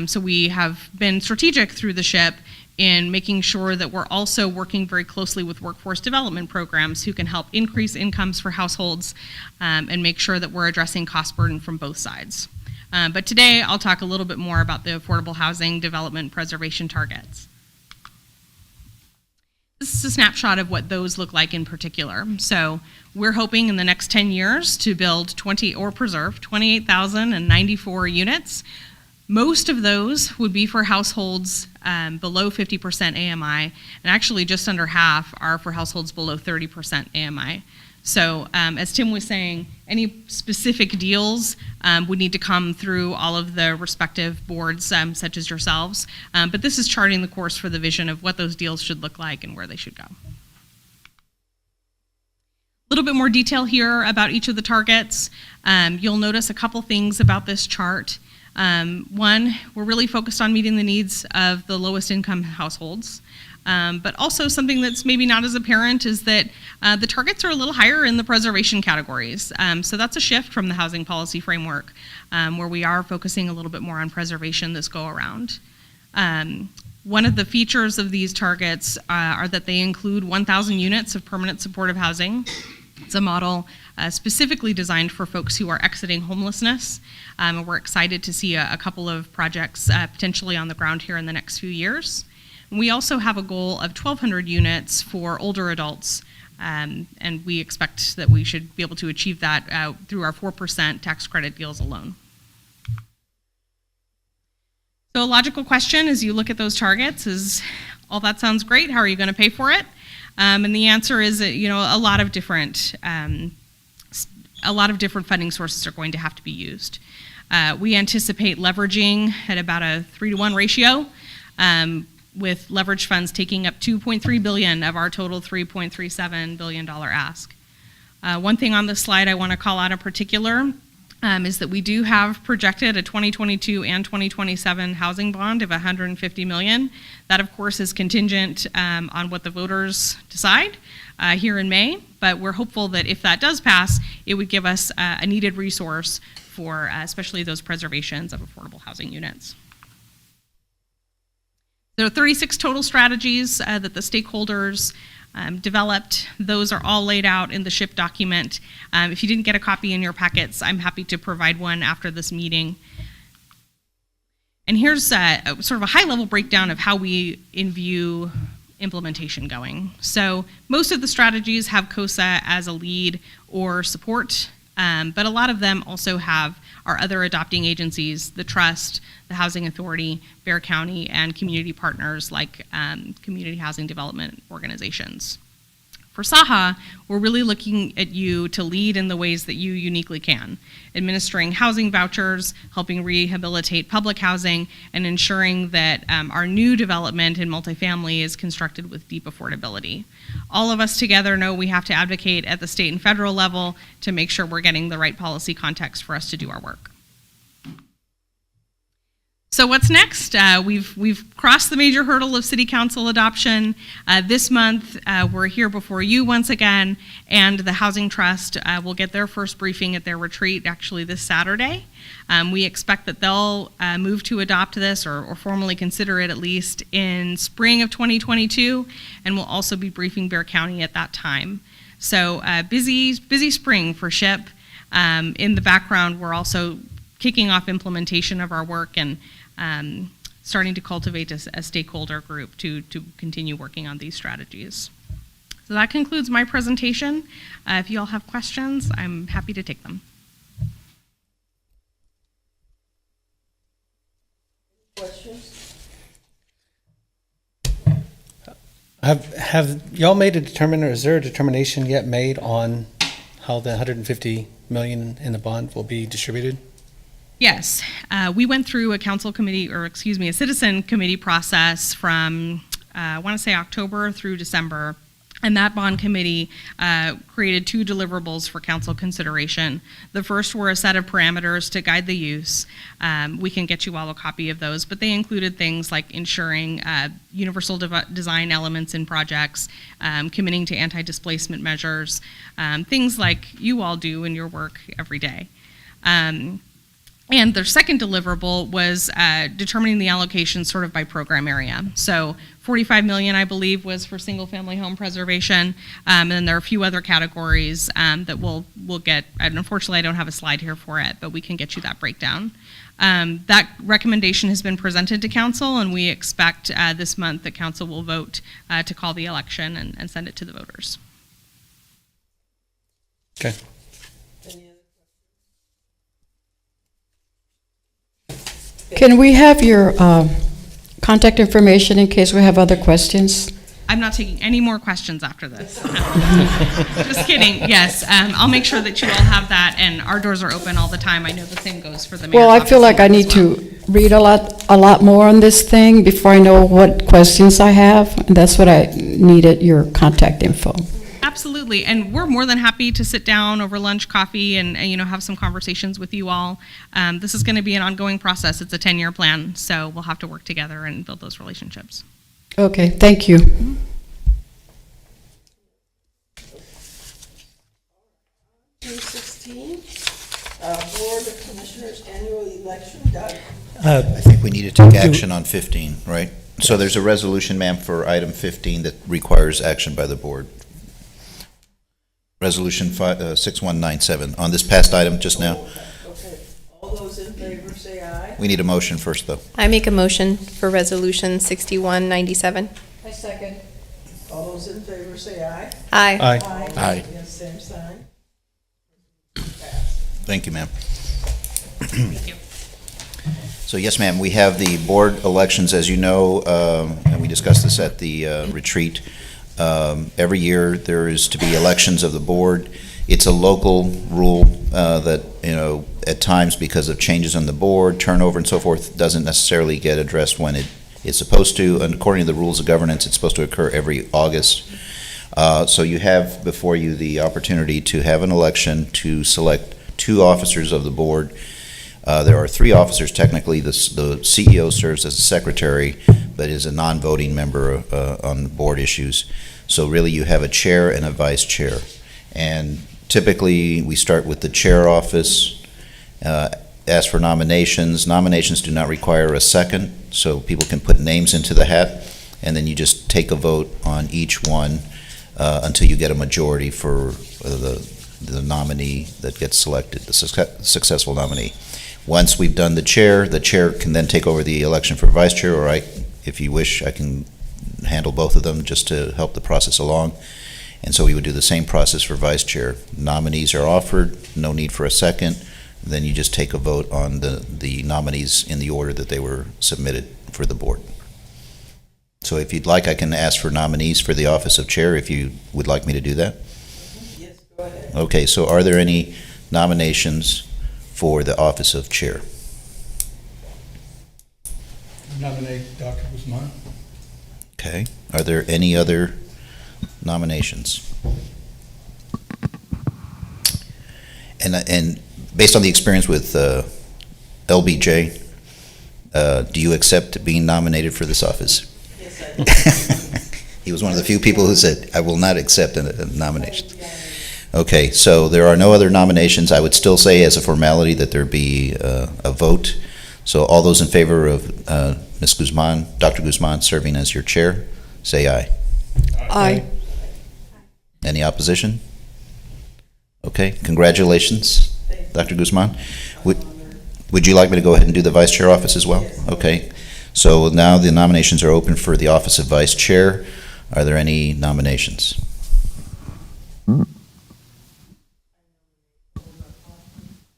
So we have been strategic through the SHIP in making sure that we're also working very closely with workforce development programs who can help increase incomes for households and make sure that we're addressing cost burden from both sides. But today I'll talk a little bit more about the affordable housing development preservation targets. This is a snapshot of what those look like in particular. So we're hoping in the next 10 years to build preserve 28,094 units. Most of those would be for households below 50% AMI, and actually just under half are for households below 30% AMI. So as Tim was saying, any specific deals would need to come through all of the respective boards, such as yourselves. But this is charting the course for the vision of what those deals should look like and where they should go. A little bit more detail here about each of the targets. You'll notice a couple things about this chart. One, we're really focused on meeting the needs of the lowest income households. But also something that's maybe not as apparent is that the targets are a little higher in the preservation categories. So that's a shift from the housing policy framework where we are focusing a little bit more on preservation this go around. One of the features of these targets are that they include 1,000 units of permanent supportive housing, It's a model specifically designed for folks who are exiting homelessness. And we're excited to see a couple of projects potentially on the ground here in the next few years. And we also have a goal of 1,200 units for older adults, and we expect that we should be able to achieve that through our 4% tax credit deals alone. So a logical question as you look at those targets is, all that sounds great, how are you going to pay for it? And the answer is that, a lot of different funding sources are going to have to be used. We anticipate leveraging at about a 3-to-1 ratio, with leverage funds taking up $2.3 billion of our total $3.37 billion ask. One thing on this slide I want to call out in particular is that we do have projected a 2022 and 2027 housing bond of $150 million. That, of course, is contingent on what the voters decide here in May, but we're hopeful that if that does pass, it would give us a needed resource for especially those preservations of affordable housing units. There are 36 total strategies that the stakeholders developed. Those are all laid out in the SHIP document. If you didn't get a copy in your packets, I'm happy to provide one after this meeting. And here's sort of a high-level breakdown of how we view implementation going. So most of the strategies have COSA as a lead or support, but a lot of them also have our other adopting agencies, the Trust, the Housing Authority, Bexar County, and community partners like community housing development organizations. For SAHA, we're really looking at you to lead in the ways that you uniquely can, administering housing vouchers, helping rehabilitate public housing, and ensuring that our new development in multifamily is constructed with deep affordability. All of us together know we have to advocate at the state and federal level to make sure we're getting the right policy context for us to do our work. So what's next? We've crossed the major hurdle of City Council adoption. This month, we're here before you once again, and the Housing Trust will get their first briefing at their retreat actually this Saturday. We expect that they'll move to adopt this or formally consider it at least in spring of 2022, and we'll also be briefing Bexar County at that time. So busy spring for SHIP. In the background, we're also kicking off implementation of our work and starting to cultivate a stakeholder group to continue working on these strategies. So that concludes my presentation. If you all have questions, I'm happy to take them. Questions? Have y'all made a determination, or is there a determination yet made on how the $150 million in the bond will be distributed? Yes, we went through a citizen committee process from, I want to say October through December, and that bond committee created 2 deliverables for council consideration. The first were a set of parameters to guide the use. We can get you all a copy of those, but they included things like ensuring universal design elements in projects, committing to anti-displacement measures, things like you all do in your work every day. And their second deliverable was determining the allocation sort of by program area. So $45 million, I believe, was for single-family home preservation, and then there are a few other categories that we'll get. And unfortunately, I don't have a slide here for it, but we can get you that breakdown. That recommendation has been presented to council, and we expect this month that council will vote to call the election and send it to the voters. Okay. Can we have your contact information in case we have other questions? I'm not taking any more questions after this. Just kidding. Yes, I'll make sure that you all have that, and our doors are open all the time. I know the same goes for the mayor's Well, I office feel like I as need well. to read a lot more on this thing before I know what questions I have. And that's what I needed, your contact info. Absolutely, and we're more than happy to sit down over lunch, coffee, and have some conversations with you all. This is going to be an ongoing process. It's a 10-year plan, so we'll have to work together and build those relationships. Okay, thank you. Mm-hmm. 2016, Board of Commissioners Annual Election. Doug? I think we need to take action on 15, right? So there's a resolution, ma'am, for item 15 that requires action by the board. Resolution 6197. On this past item just now, Okay, all those in favor say aye. we need a motion first, though. I make a motion for Resolution 6197. I second. All those in favor say aye. Aye. Aye. Aye. Yes, same sign. Thank you, ma'am. Thank you. So yes, ma'am, we have the board elections, as you know, and we discussed this at the retreat. Every year, there is to be elections of the board. It's a local rule that, at times, because of changes on the board, turnover and so forth, doesn't necessarily get addressed when it is supposed to. And according to the rules of governance, it's supposed to occur every August. So you have before you the opportunity to have an election to select 2 officers of the board. There are 3 officers technically. The CEO serves as a secretary, but is a non-voting member on board issues. So really, you have a chair and a vice chair. And typically, we start with the chair office, ask for nominations. Nominations do not require a second, so people can put names into the hat, and then you just take a vote on each one until you get a majority for the nominee that gets selected, the successful nominee. Once we've done the chair can then take over the election for vice chair, or if you wish, I can handle both of them just to help the process along. And so we would do the same process for vice chair. Nominees are offered, no need for a second. Then you just take a vote on the nominees in the order that they were submitted for the board. So if you'd like, I can ask for nominees for the office of chair if you would like me to do that. Yes, go ahead. Okay, so are there any nominations for the office of chair? Nominate Dr. Guzman. Okay. Are there any other nominations? And based on the experience with LBJ, do you accept being nominated for this office? Yes, I do. He was one of the few people who said, I will not accept a nomination. Okay, so there are no other nominations. I would still say as a formality that there be a vote. So all those in favor of Ms. Guzman, Dr. Guzman serving as your chair, say aye. Aye. Any opposition? Okay, congratulations, Dr. Guzman. Would you like me to go ahead and do the vice chair office as well? Okay, so now the nominations are open for the office of vice chair. Are there any nominations?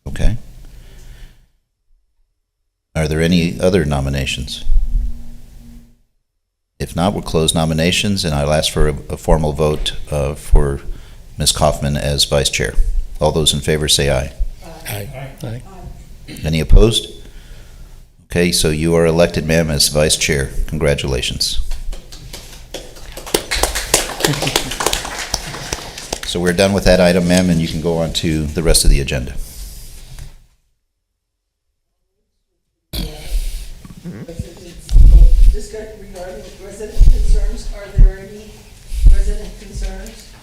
Okay. Are there any other nominations? If not, we'll close nominations, and I'll ask for a formal vote for Ms. Kaufman as vice chair. All those in favor say aye. Aye. Aye. Any opposed? Okay, so you are elected, ma'am, as vice chair. Congratulations. So we're done with that item, ma'am, and you can go on to the rest of the agenda. Discussion regarding resident concerns. Are there any resident concerns?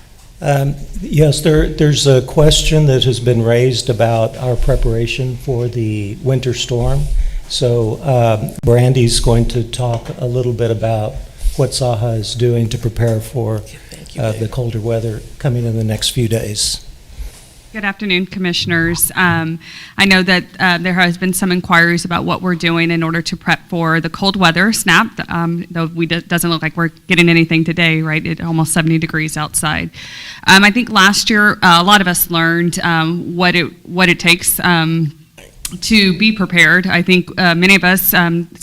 Yes, there's a question that has been raised about our preparation for the winter storm. So Brandy's going to talk a little bit about what Saha is doing to prepare for the colder weather coming in the next few days. Good afternoon, Commissioners. I know that there has been some inquiries about what we're doing in order to prep for the cold weather snap, though doesn't look like we're getting anything today, right? It's almost 70 degrees outside. I think last year, a lot of us learned what it takes to be prepared. I think many of us,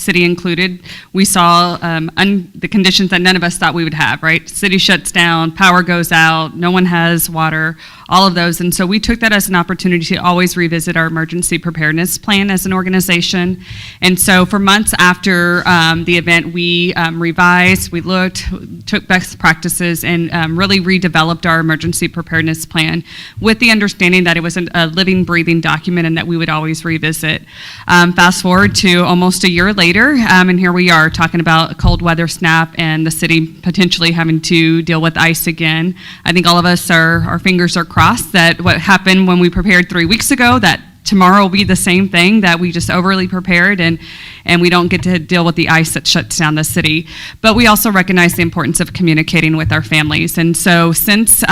city included, we saw the conditions that none of us thought we would have, right? City shuts down, power goes out, no one has water, all of those. And so we took that as an opportunity to always revisit our emergency preparedness plan as an organization. And so for months after the event, we revised, we looked, took best practices, and really redeveloped our emergency preparedness plan with the understanding that it was a living, breathing document and that we would always revisit. Fast forward to almost a year later, and here we are talking about a cold weather snap and the city potentially having to deal with ice again. I think all of us, our fingers are crossed that what happened when we prepared 3 weeks ago, that tomorrow will be the same thing, that we just overly prepared and we don't get to deal with the ice that shuts down the city. But we also recognize the importance of communicating with our families. And so since,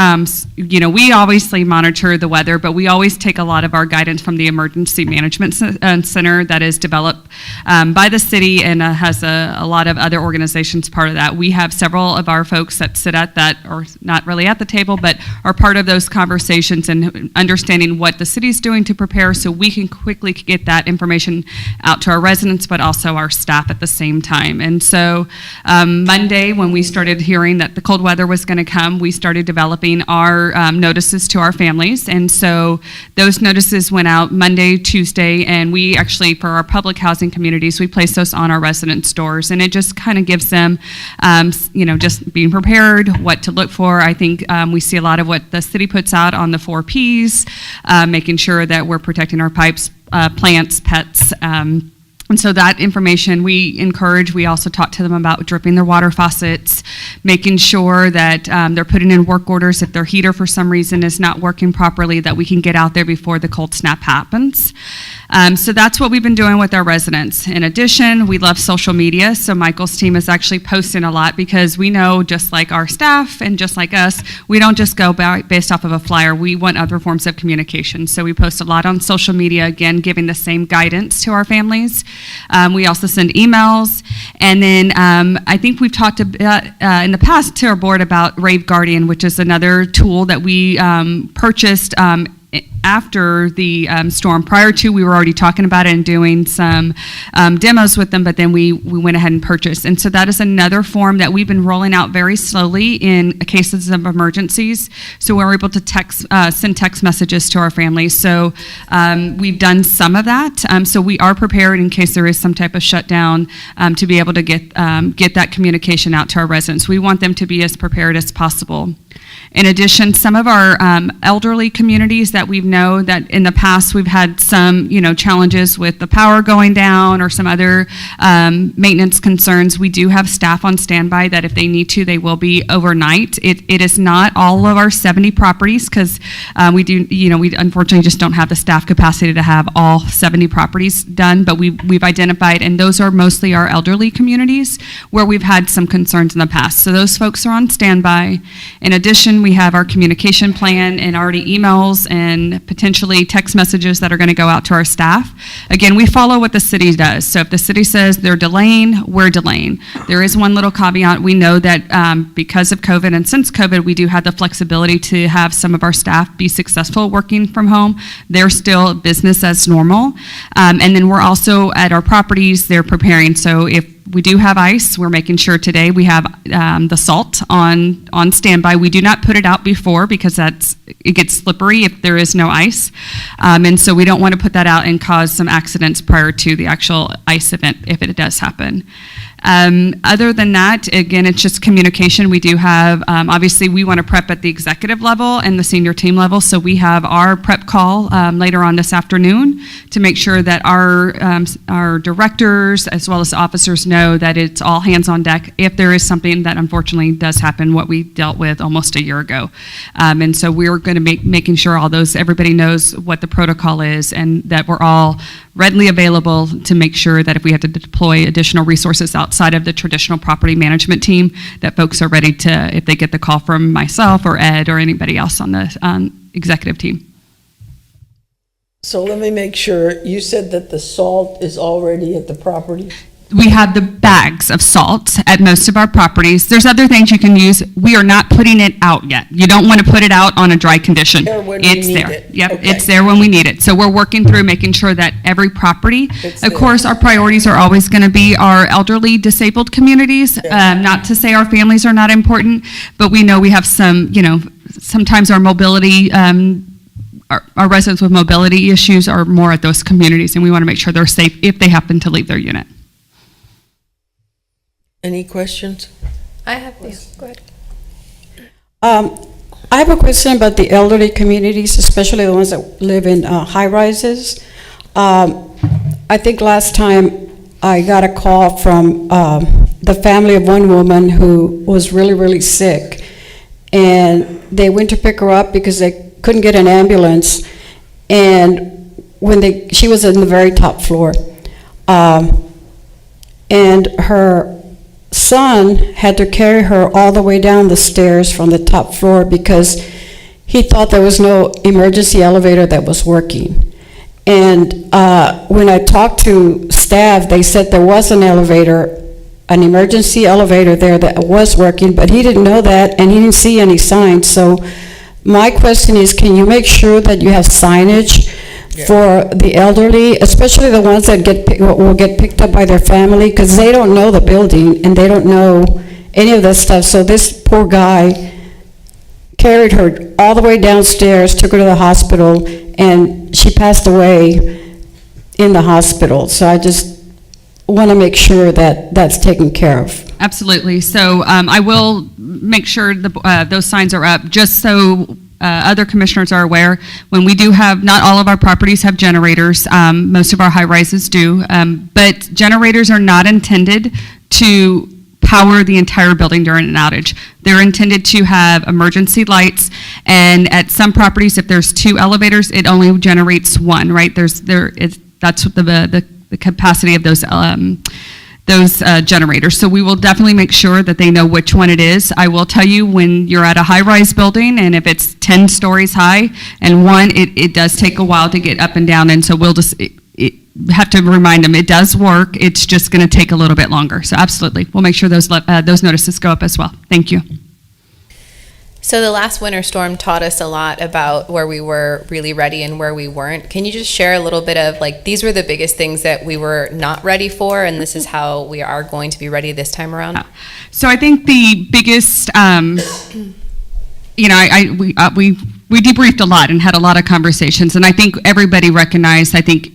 we obviously monitor the weather, but we always take a lot of our guidance from the Emergency Management Center that is developed by the city and has a lot of other organizations part of that. We have several of our folks that sit at that, or not really at the table, but are part of those conversations and understanding what the city's doing to prepare, so we can quickly get that information out to our residents, but also our staff at the same time. And so Monday, when we started hearing that the cold weather was going to come, we started developing our notices to our families. And so those notices went out Monday, Tuesday, and we actually, for our public housing communities, we place those on our residents' doors. And it just kind of gives them, just being prepared, what to look for. I think we see a lot of what the city puts out on the 4 Ps, making sure that we're protecting our pipes, plants, pets, and so that information we encourage. We also talk to them about dripping their water faucets, making sure that they're putting in work orders if their heater for some reason is not working properly, that we can get out there before the cold snap happens. So that's what we've been doing with our residents. In addition, we love social media, so Michael's team is actually posting a lot, because we know, just like our staff and just like us, we don't just go based off of a flyer. We want other forms of communication. So we post a lot on social media, again, giving the same guidance to our families. We also send emails. And then I think we've talked about, in the past to our board about Rave Guardian, which is another tool that we purchased after the storm. Prior to, we were already talking about it and doing some demos with them, but then we went ahead and purchased. And so that is another form that we've been rolling out very slowly in cases of emergencies. So we're able to send text messages to our families. So we've done some of that. So we are prepared in case there is some type of shutdown to be able to get that communication out to our residents. We want them to be as prepared as possible. In addition, some of our elderly communities that we know that in the past we've had some, challenges with the power going down or some other maintenance concerns. We do have staff on standby that if they need to, they will be overnight. It is not all of our 70 properties, because we unfortunately just don't have the staff capacity to have all 70 properties done, but we've identified, and those are mostly our elderly communities where we've had some concerns in the past. So those folks are on standby. In addition, we have our communication plan and already emails and potentially text messages that are going to go out to our staff. Again, we follow what the city does. So if the city says they're delaying, we're delaying. There is one little caveat. We know that because of COVID and since COVID, we do have the flexibility to have some of our staff be successful working from home. They're still business as normal. And then we're also at our properties, they're preparing. So if we do have ice, we're making sure today we have the salt on standby. We do not put it out before, because it gets slippery if there is no ice. And so we don't want to put that out and cause some accidents prior to the actual ice event if it does happen. Other than that, again, it's just communication. We do have, obviously we want to prep at the executive level and the senior team level, so we have our prep call later on this afternoon to make sure that our directors as well as officers know that it's all hands on deck if there is something that unfortunately does happen, what we dealt with almost a year ago. And so we're going to making sure everybody knows what the protocol is, and that we're all readily available to make sure that if we have to deploy additional resources outside of the traditional property management team, that folks are ready to, if they get the call from myself or Ed or anybody else on the executive team. So let me make sure, you said that the salt is already at the property? We have the bags of salt at most of our properties. There's other things you can use. We are not putting it out yet. You don't want to put it out on a dry condition. It's there. Yep, okay. It's there when we need it. So we're working through making sure that every property, of course, our priorities are always going to be our elderly disabled communities. Not to say our families are not important, but we know we have some, sometimes our mobility, our residents with mobility issues are more at those communities, and we want to make sure they're safe if they happen to leave their unit. Any questions? I have, go ahead. I have a question about the elderly communities, especially the ones that live in high-rises. I think last time I got a call from the family of one woman who was really, really sick, and they went to pick her up because they couldn't get an ambulance, and she was in the very top floor. And her son had to carry her all the way down the stairs from the top floor because he thought there was no emergency elevator that was working. And when I talked to staff, they said there was an elevator, an emergency elevator there that was working, but he didn't know that and he didn't see any signs. So my question is, can you make sure that you have signage for the elderly, especially the ones that will get picked up by their family, because they don't know the building and they don't know any of that stuff. So this poor guy carried her all the way downstairs, took her to the hospital, and she passed away in the hospital. So I just want to make sure that that's taken care of. Absolutely. So I will make sure those signs are up, just so other commissioners are aware. When we do have, not all of our properties have generators, most of our high rises do, but generators are not intended to power the entire building during an outage. They're intended to have emergency lights, and at some properties, if there's 2 elevators, it only generates 1, right? That's what the capacity of those generators. So we will definitely make sure that they know which one it is. I will tell you, when you're at a high-rise building, and if it's 10 stories high and one, it does take a while to get up and down, and so we'll just have to remind them it does work. It's just going to take a little bit longer. So absolutely, we'll make sure those notices go up as well. Thank you. So the last winter storm taught us a lot about where we were really ready and where we weren't. Can you just share a little bit of, like, these were the biggest things that we were not ready for, and this is how we are going to be ready this time around? So I think the biggest, we debriefed a lot and had a lot of conversations, and I think everybody recognized, I think,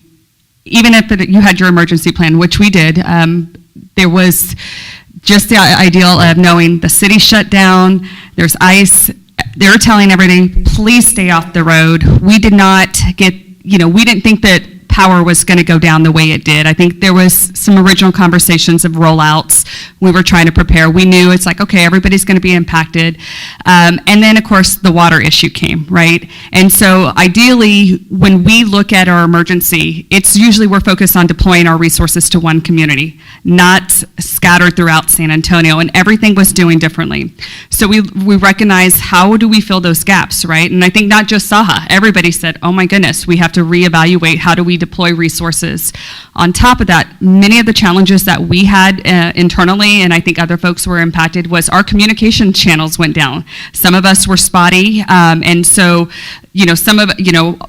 even if you had your emergency plan, which we did, there was just the ideal of knowing the city shut down, there's ice, they're telling everybody, please stay off the road. We did not get, we didn't think that power was going to go down the way it did. I think there was some original conversations of rollouts. We were trying to prepare. We knew it's like, okay, everybody's going to be impacted. And then, of course, the water issue came, right? And so ideally, when we look at our emergency, it's usually we're focused on deploying our resources to one community, not scattered throughout San Antonio, and everything was doing differently. So we recognize, how do we fill those gaps, right? And I think not just Saha, everybody said, oh my goodness, we have to reevaluate, how do we deploy resources. On top of that, many of the challenges that we had internally, and I think other folks were impacted, was our communication channels went down. Some of us were spotty, and so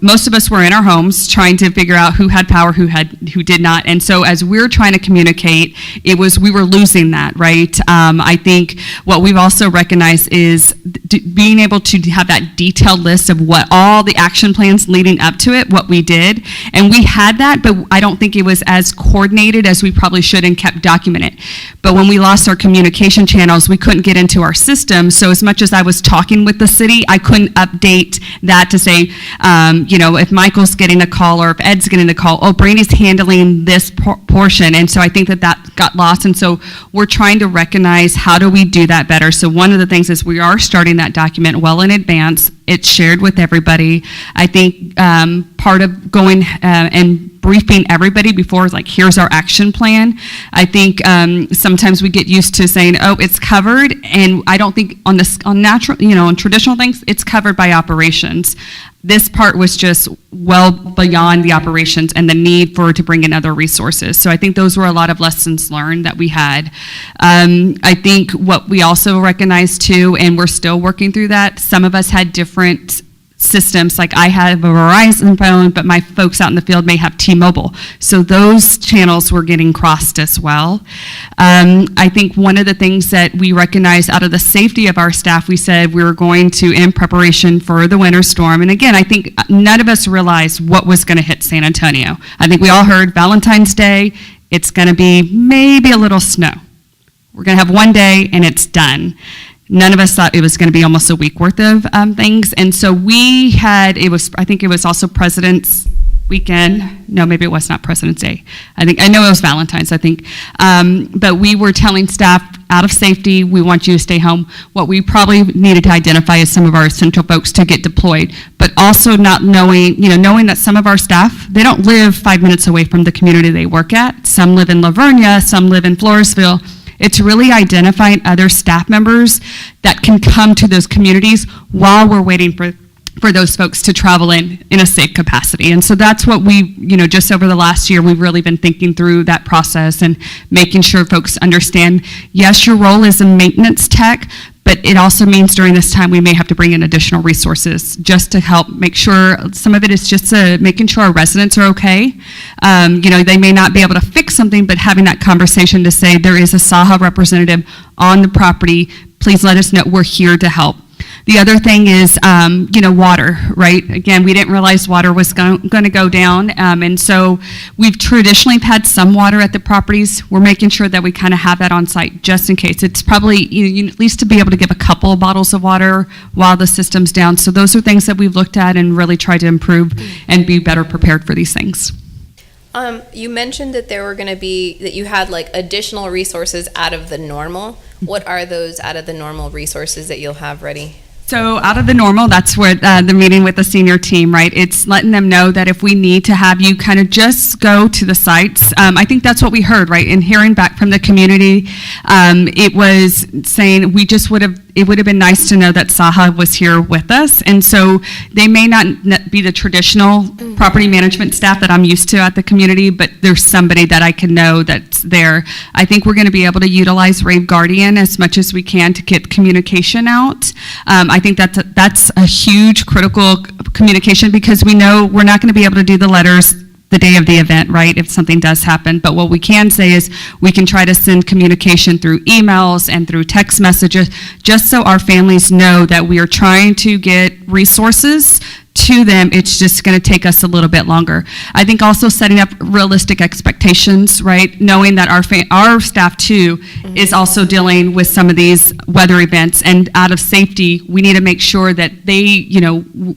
most of us were in our homes trying to figure out who had power, who did not. And so as we're trying to communicate, we were losing that, right? I think what we've also recognized is being able to have that detailed list of what all the action plans leading up to it, what we did. And we had that, but I don't think it was as coordinated as we probably should and kept documented. But when we lost our communication channels, we couldn't get into our system. So as much as I was talking with the city, I couldn't update that to say, if Michael's getting a call or if Ed's getting the call, oh, Brandy's handling this portion. And so I think that got lost. And so we're trying to recognize, how do we do that better? So one of the things is we are starting that document well in advance. It's shared with everybody. I think part of going and briefing everybody before is like, here's our action plan. I think sometimes we get used to saying, oh, it's covered, and I don't think on traditional things, it's covered by operations. This part was just well beyond the operations and the need to bring in other resources. So I think those were a lot of lessons learned that we had. I think what we also recognized too, and we're still working through that, some of us had different systems. Like I have a Verizon phone, but my folks out in the field may have T-Mobile. So those channels were getting crossed as well. I think one of the things that we recognized out of the safety of our staff, we said we were going to, in preparation for the winter storm. And again, I think none of us realized what was going to hit San Antonio. I think we all heard Valentine's Day, it's going to be maybe a little snow. We're going to have one day and it's done. None of us thought it was going to be almost a week worth of things. And so I think it was also President's weekend. No, maybe it was not President's Day. I know it was Valentine's, I think. But we were telling staff, out of safety, we want you to stay home. What we probably needed to identify is some of our essential folks to get deployed, but also not knowing, knowing that some of our staff, they don't live 5 minutes away from the community they work at. Some live in Lavernia, some live in Floresville. It's really identifying other staff members that can come to those communities while we're waiting for those folks to travel in a safe capacity. And so that's what we, just over the last year, we've really been thinking through that process and making sure folks understand, yes, your role is a maintenance tech, but it also means during this time we may have to bring in additional resources just to help make sure. Some of it is just making sure our residents are okay. They may not be able to fix something, but having that conversation to say there is a SAHA representative on the property, please let us know, we're here to help. The other thing is, water, right? Again, we didn't realize water was going to go down, and so we've traditionally had some water at the properties. We're making sure that we kind of have that on site just in case. It's probably at least to be able to give a couple of bottles of water while the system's down. So those are things that we've looked at and really tried to improve and be better prepared for these things. You mentioned that that you had like additional resources out of the normal. What are those out of the normal resources that you'll have ready? So out of the normal, that's where the meeting with the senior team, right? It's letting them know that if we need to have you kind of just go to the sites. I think that's what we heard, right? And hearing back from the community, it was saying it would have been nice to know that SAHA was here with us. And so they may not be the traditional property management staff that I'm used to at the community, but there's somebody that I can know that's there. I think we're going to be able to utilize Rave Guardian as much as we can to get communication out. I think that's a huge critical communication because we know we're not going to be able to do the letters the day of the event, right, if something does happen. But what we can say is we can try to send communication through emails and through text messages just so our families know that we are trying to get resources to them. It's just going to take us a little bit longer. I think also setting up realistic expectations, right? Knowing that our staff too is also dealing with some of these weather events, and out of safety, we need to make sure that they,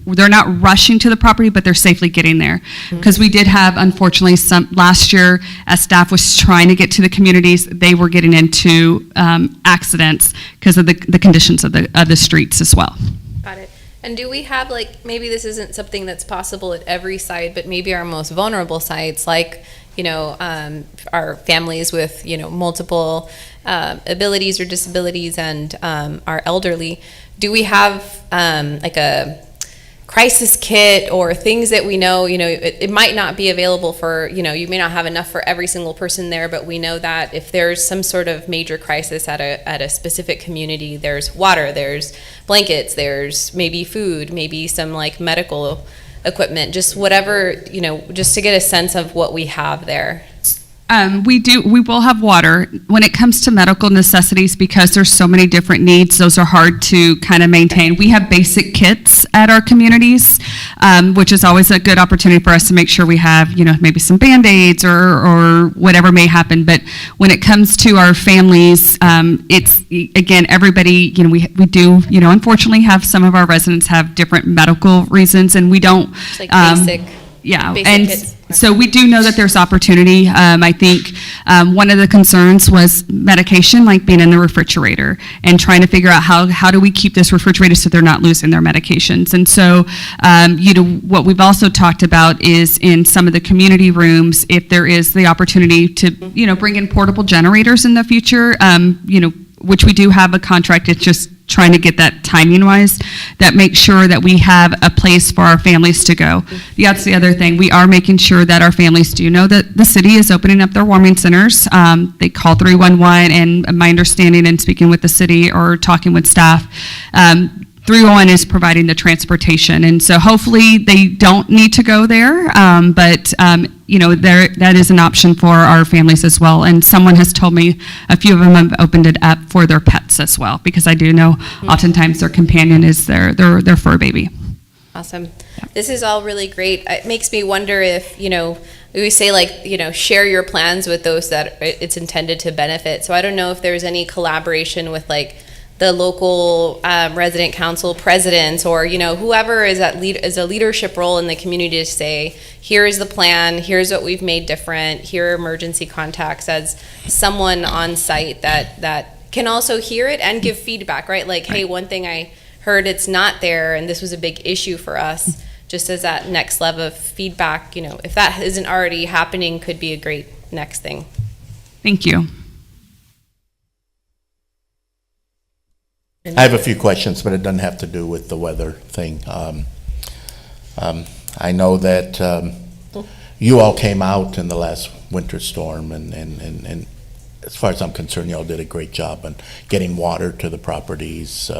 they're not rushing to the property, but they're safely getting there. Because we did have, unfortunately, some last year as staff was trying to get to the communities, they were getting into accidents because of the conditions of the streets as well. Got it. And do we have, like, maybe this isn't something that's possible at every site, but maybe our most vulnerable sites, like, our families with, multiple abilities or disabilities and our elderly, do we have like a crisis kit or things that we know, it might not be available for, you may not have enough for every single person there, but we know that if there's some sort of major crisis at a specific community, there's water, there's blankets, there's maybe food, maybe some like medical equipment, just whatever, just to get a sense of what we have there. We will have water. When it comes to medical necessities, because there's so many different needs, those are hard to kind of maintain. We have basic kits at our communities, which is always a good opportunity for us to make sure we have, maybe some Band-Aids or whatever may happen. But when it comes to our families, it's, again, everybody, we do, unfortunately have some of our residents have different medical reasons, and we don't. It's like basic. Yeah, basic and kits. so we do know that there's opportunity. I think one of the concerns was medication, like being in the refrigerator and trying to figure out how do we keep this refrigerated so they're not losing their medications. And so, what we've also talked about is in some of the community rooms, if there is the opportunity to, bring in portable generators in the future, which we do have a contract. It's just trying to get that timing wise, that makes sure that we have a place for our families to go. That's the other thing. We are making sure that our families do know that the city is opening up their warming centers. They call 311, and my understanding in speaking with the city or talking with staff, 301 is providing the transportation, and so hopefully they don't need to go there, but that is an option for our families as well. And someone has told me a few of them have opened it up for their pets as well, because I do know oftentimes their companion is their fur baby. Awesome. This is all really great. It makes me wonder if, we say like, share your plans with those that it's intended to benefit. So I don't know if there's any collaboration with like the local resident council presidents or, whoever is is a leadership role in the community to say, here is the plan, here's what we've made different, here are emergency contacts, as someone on site that can also hear it and give feedback, right? Like, hey, one thing I heard, it's not there, and this was a big issue for us. Just as that next level of feedback, you know, if that isn't already happening, could be a great next thing. Thank you. I have a few questions, but it doesn't have to do with the weather thing. I know that you all came out in the last winter storm, and as far as I'm concerned, you all did a great job on getting water to the properties,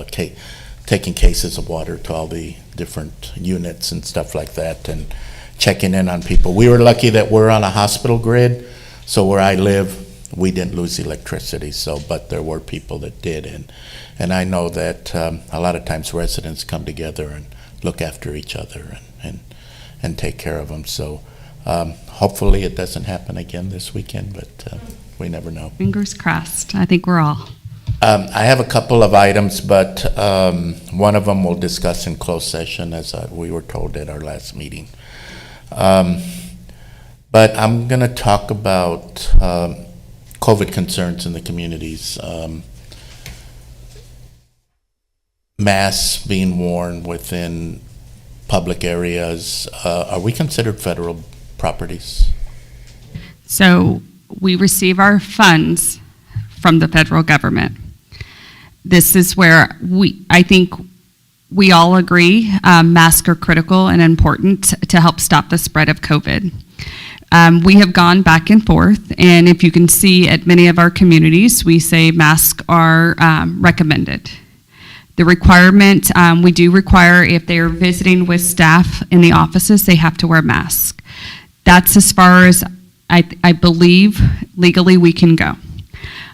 taking cases of water to all the different units and stuff like that, and checking in on people. We were lucky that we're on a hospital grid, so where I live, we didn't lose electricity, but there were people that did, and I know that a lot of times residents come together and look after each other and take care of them. So hopefully it doesn't happen again this weekend, but we never know. Fingers crossed. I think we're all. I have a couple of items, but one of them we'll discuss in closed session, as we were told at our last meeting. But I'm going to talk about COVID concerns in the communities. Masks being worn within public areas. Are we considered federal properties? So we receive our funds from the federal government. This is where I think we all agree masks are critical and important to help stop the spread of COVID. We have gone back and forth, and if you can see at many of our communities, we say masks are recommended. The requirement, we do require if they are visiting with staff in the offices, they have to wear masks. That's as far as I believe legally we can go.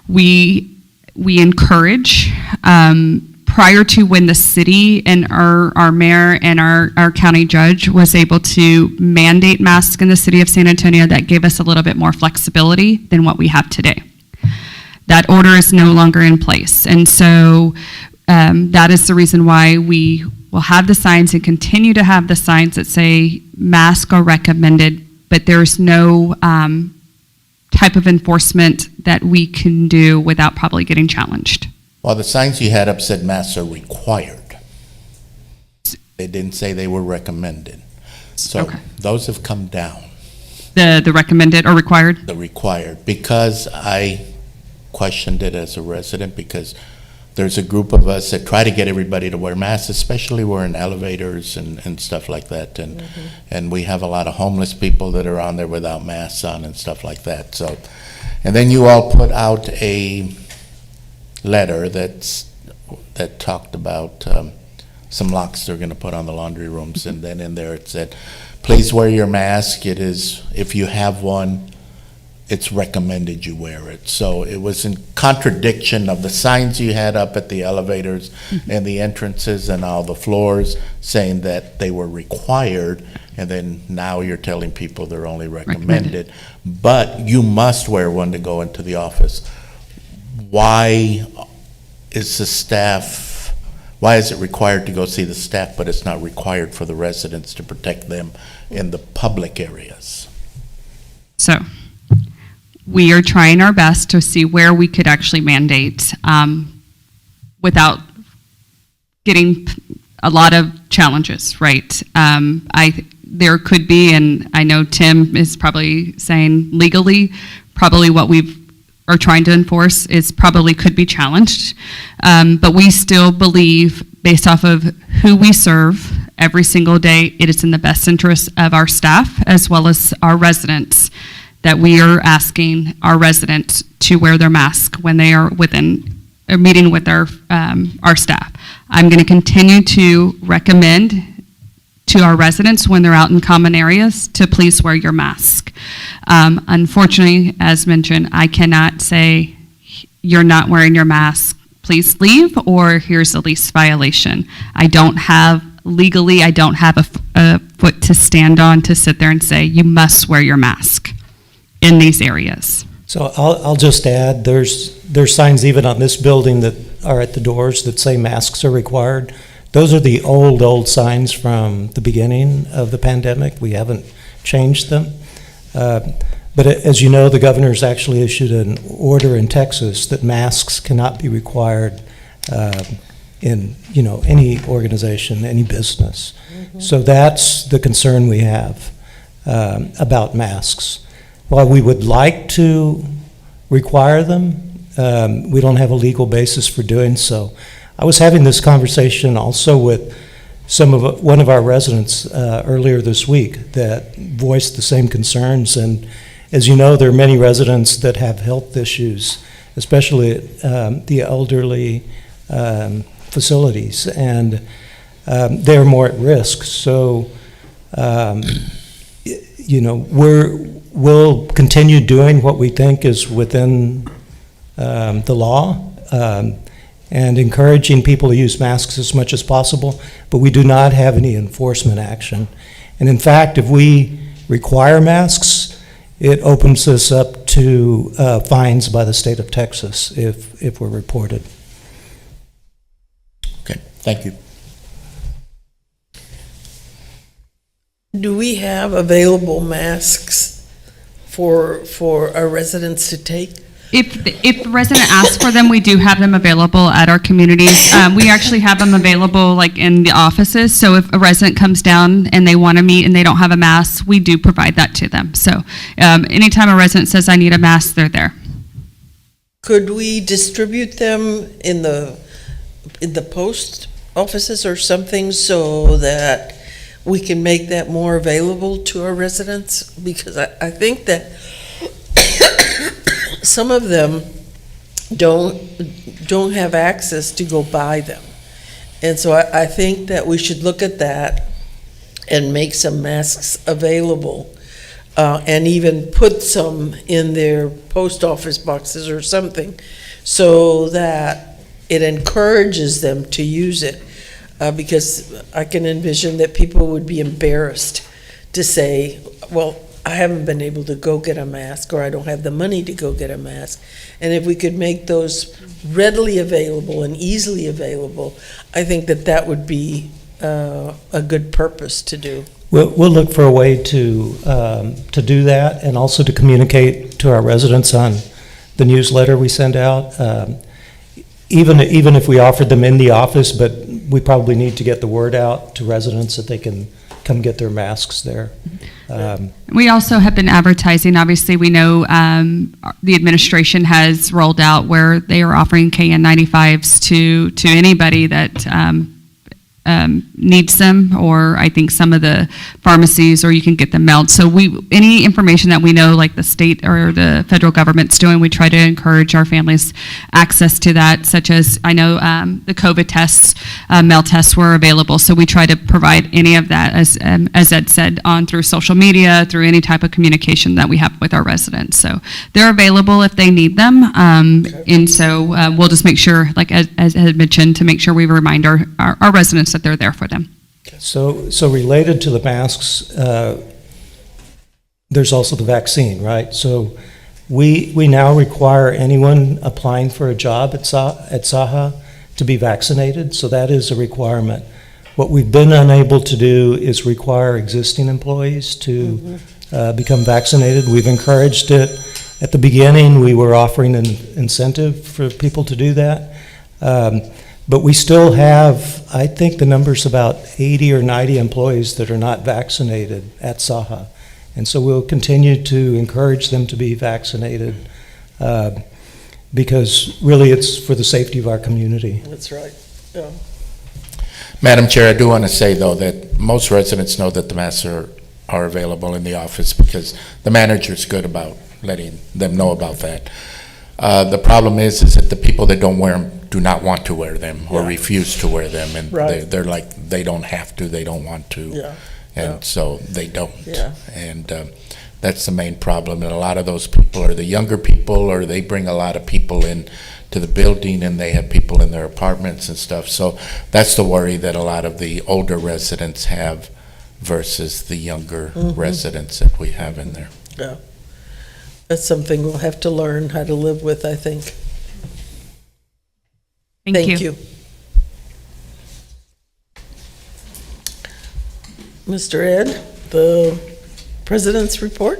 We encourage, prior to when the city and our mayor and our county judge was able to mandate masks in the city of San Antonio, that gave us a little bit more flexibility than what we have today. That order is no longer in place. And so that is the reason why we will have the signs and continue to have the signs that say masks are recommended, but there's no type of enforcement that we can do without probably getting challenged. Well, the signs you had up said masks are required. They didn't say they were recommended. So those have come down. The recommended or required? The required, because I questioned it as a resident, because there's a group of us that try to get everybody to wear masks, especially we're in elevators and stuff like that. And we have a lot of homeless people that are on there without masks on and stuff like that. So, and then you all put out a letter that talked about some locks they're going to put on the laundry rooms, and then in there it said, please wear your mask. It is, if you have one, it's recommended you wear it. So it was in contradiction of the signs you had up at the elevators and the entrances and all the floors saying that they were required, and then now you're telling people they're only recommended. But you must wear one to go into the office. Why is it required to go see the staff, but it's not required for the residents to protect them in the public areas? So we are trying our best to see where we could actually mandate without getting a lot of challenges, right? There could be, and I know Tim is probably saying legally, probably what we are trying to enforce is probably could be challenged, but we still believe, based off of who we serve every single day, it is in the best interest of our staff as well as our residents that we are asking our residents to wear their mask when they are within a meeting with our staff. I'm going to continue to recommend to our residents when they're out in common areas to please wear your mask. Unfortunately, as mentioned, I cannot say you're not wearing your mask, please leave, or here's the least violation. I don't have a foot to stand on to sit there and say you must wear your mask in these areas. So I'll just add, there's signs even on this building that are at the doors that say masks are required. Those are the old signs from the beginning of the pandemic. We haven't changed them. But as you know, the governor's actually issued an order in Texas that masks cannot be required in, any organization, any business. So that's the concern we have about masks. While we would like to require them, we don't have a legal basis for doing so. I was having this conversation also with one of our residents earlier this week that voiced the same concerns. And as you know, there are many residents that have health issues, especially at the elderly facilities, and they're more at risk. So, we'll continue doing what we think is within the law, and encouraging people to use masks as much as possible, but we do not have any enforcement action. And in fact, if we require masks, it opens us up to fines by the state of Texas if we're reported. Okay, thank you. Do we have available masks for our residents to take? If the resident asks for them, we do have them available at our communities. We actually have them available like in the offices. So if a resident comes down and they want to meet and they don't have a mask, we do provide that to them. So anytime a resident says, I need a mask, they're there. Could we distribute them in the post offices or something so that we can make that more available to our residents? Because I think that some of them don't have access to go buy them. And so I think that we should look at that and make some masks available, and even put some in their post office boxes or something, so that it encourages them to use it. Because I can envision that people would be embarrassed to say, well, I haven't been able to go get a mask, or I don't have the money to go get a mask. And if we could make those readily available and easily available, I think that would be a good purpose to do. We'll look for a way to do that, and also to communicate to our residents on the newsletter we send out. Even if we offered them in the office, but we probably need to get the word out to residents that they can come get their masks there. We also have been advertising. Obviously, we know the administration has rolled out where they are offering KN95s to anybody that needs them, or I think some of the pharmacies, or you can get them mailed. So any information that we know, like the state or the federal government's doing, we try to encourage our families access to that, such as I know the COVID tests, mail tests were available. So we try to provide any of that, as Ed said, on through social media, through any type of communication that we have with our residents. So they're available if they need them. And so we'll just make sure, like as Ed mentioned, to make sure we remind our residents that they're there for them. So related to the masks, there's also the vaccine, right? So we now require anyone applying for a job at Saha to be vaccinated, so that is a requirement. What we've been unable to do is require existing employees to become vaccinated. We've encouraged it. At the beginning, we were offering an incentive for people to do that. But we still have, I think the number's about 80 or 90 employees that are not vaccinated at Saha. And so we'll continue to encourage them to be vaccinated, because really it's for the safety of our community. That's right, yeah. Madam Chair, I do want to say, though, that most residents know that the masks are available in the office, because the manager's good about letting them know about that. The problem is that the people that don't wear them do not want to wear them, or refuse to wear them, and they're like, they don't have to, they don't want to, and so they don't. And that's the main problem, and a lot of those people are the younger people, or they bring a lot of people in to the building, and they have people in their apartments and stuff. So that's the worry that a lot of the older residents have versus the younger residents that we have in there. Yeah. That's something we'll have to learn how to live with, I think. Thank you. Mr. Ed, the President's report?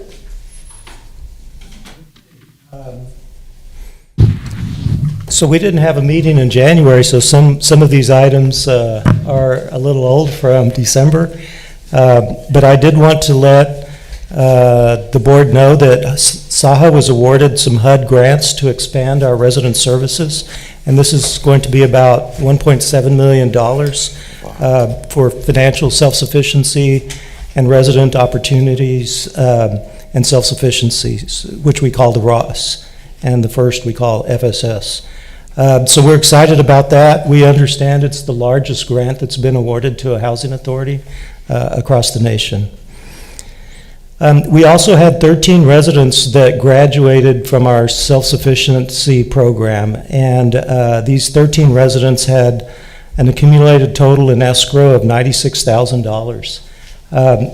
So we didn't have a meeting in January, so some of these items are a little old from December. But I did want to let the board know that SAHA was awarded some HUD grants to expand our resident services, and this is going to be about $1.7 million for financial self-sufficiency and resident opportunities and self-sufficiencies, which we call the ROS, and the first we call FSS. So we're excited about that. We understand it's the largest grant that's been awarded to a housing authority across the nation. We also had 13 residents that graduated from our self-sufficiency program, and these 13 residents had an accumulated total in escrow of $96,000.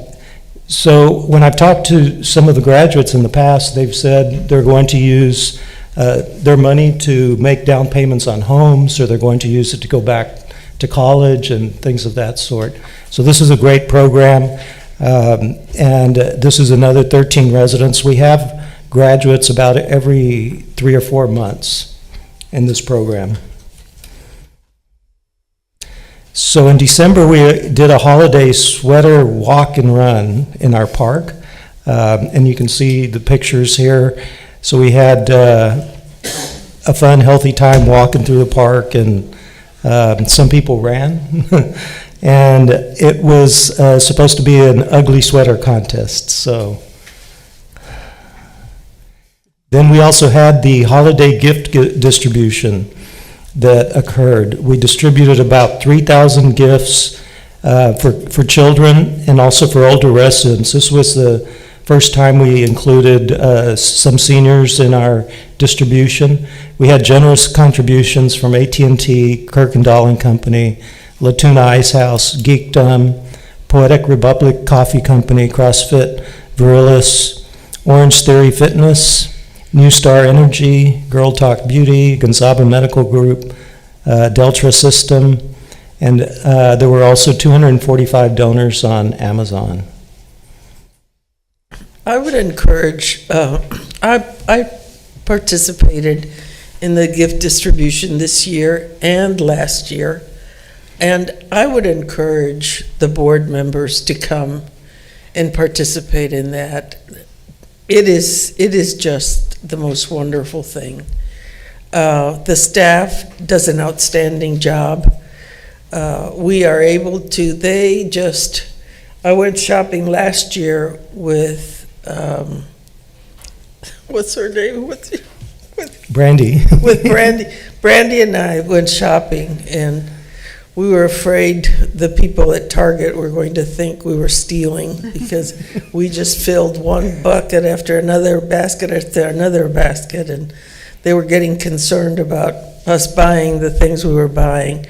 So when I've talked to some of the graduates in the past, they've said they're going to use their money to make down payments on homes, or they're going to use it to go back to college and things of that sort. So this is a great program, and this is another 13 residents. We have graduates about every 3 or 4 months in this program. So in December, we did a holiday sweater walk and run in our park, and you can see the pictures here. So we had a fun, healthy time walking through the park, and some people ran. And it was supposed to be an ugly sweater contest. So then we also had the holiday gift distribution that occurred. We distributed about 3,000 gifts for children and also for older residents. This was the first time we included some seniors in our distribution. We had generous contributions from AT&T, Kirkendall & Company, Latuna Ice House, Geekdom, Poetic Republic Coffee Company, CrossFit, Virilis, Orange Theory Fitness, New Star Energy, Girl Talk Beauty, Gonzaba Medical Group, Deltra System, and there were also 245 donors on Amazon. I would encourage, I participated in the gift distribution this year and last year, and I would encourage the board members to come and participate in that. It is just the most wonderful thing. The staff does an outstanding job. We are able to, I went shopping last year with, what's her name? Brandy. With Brandy. Brandy and I went shopping, and we were afraid the people at Target were going to think we were stealing, because we just filled one bucket after another basket after another basket, and they were getting concerned about us buying the things we were buying.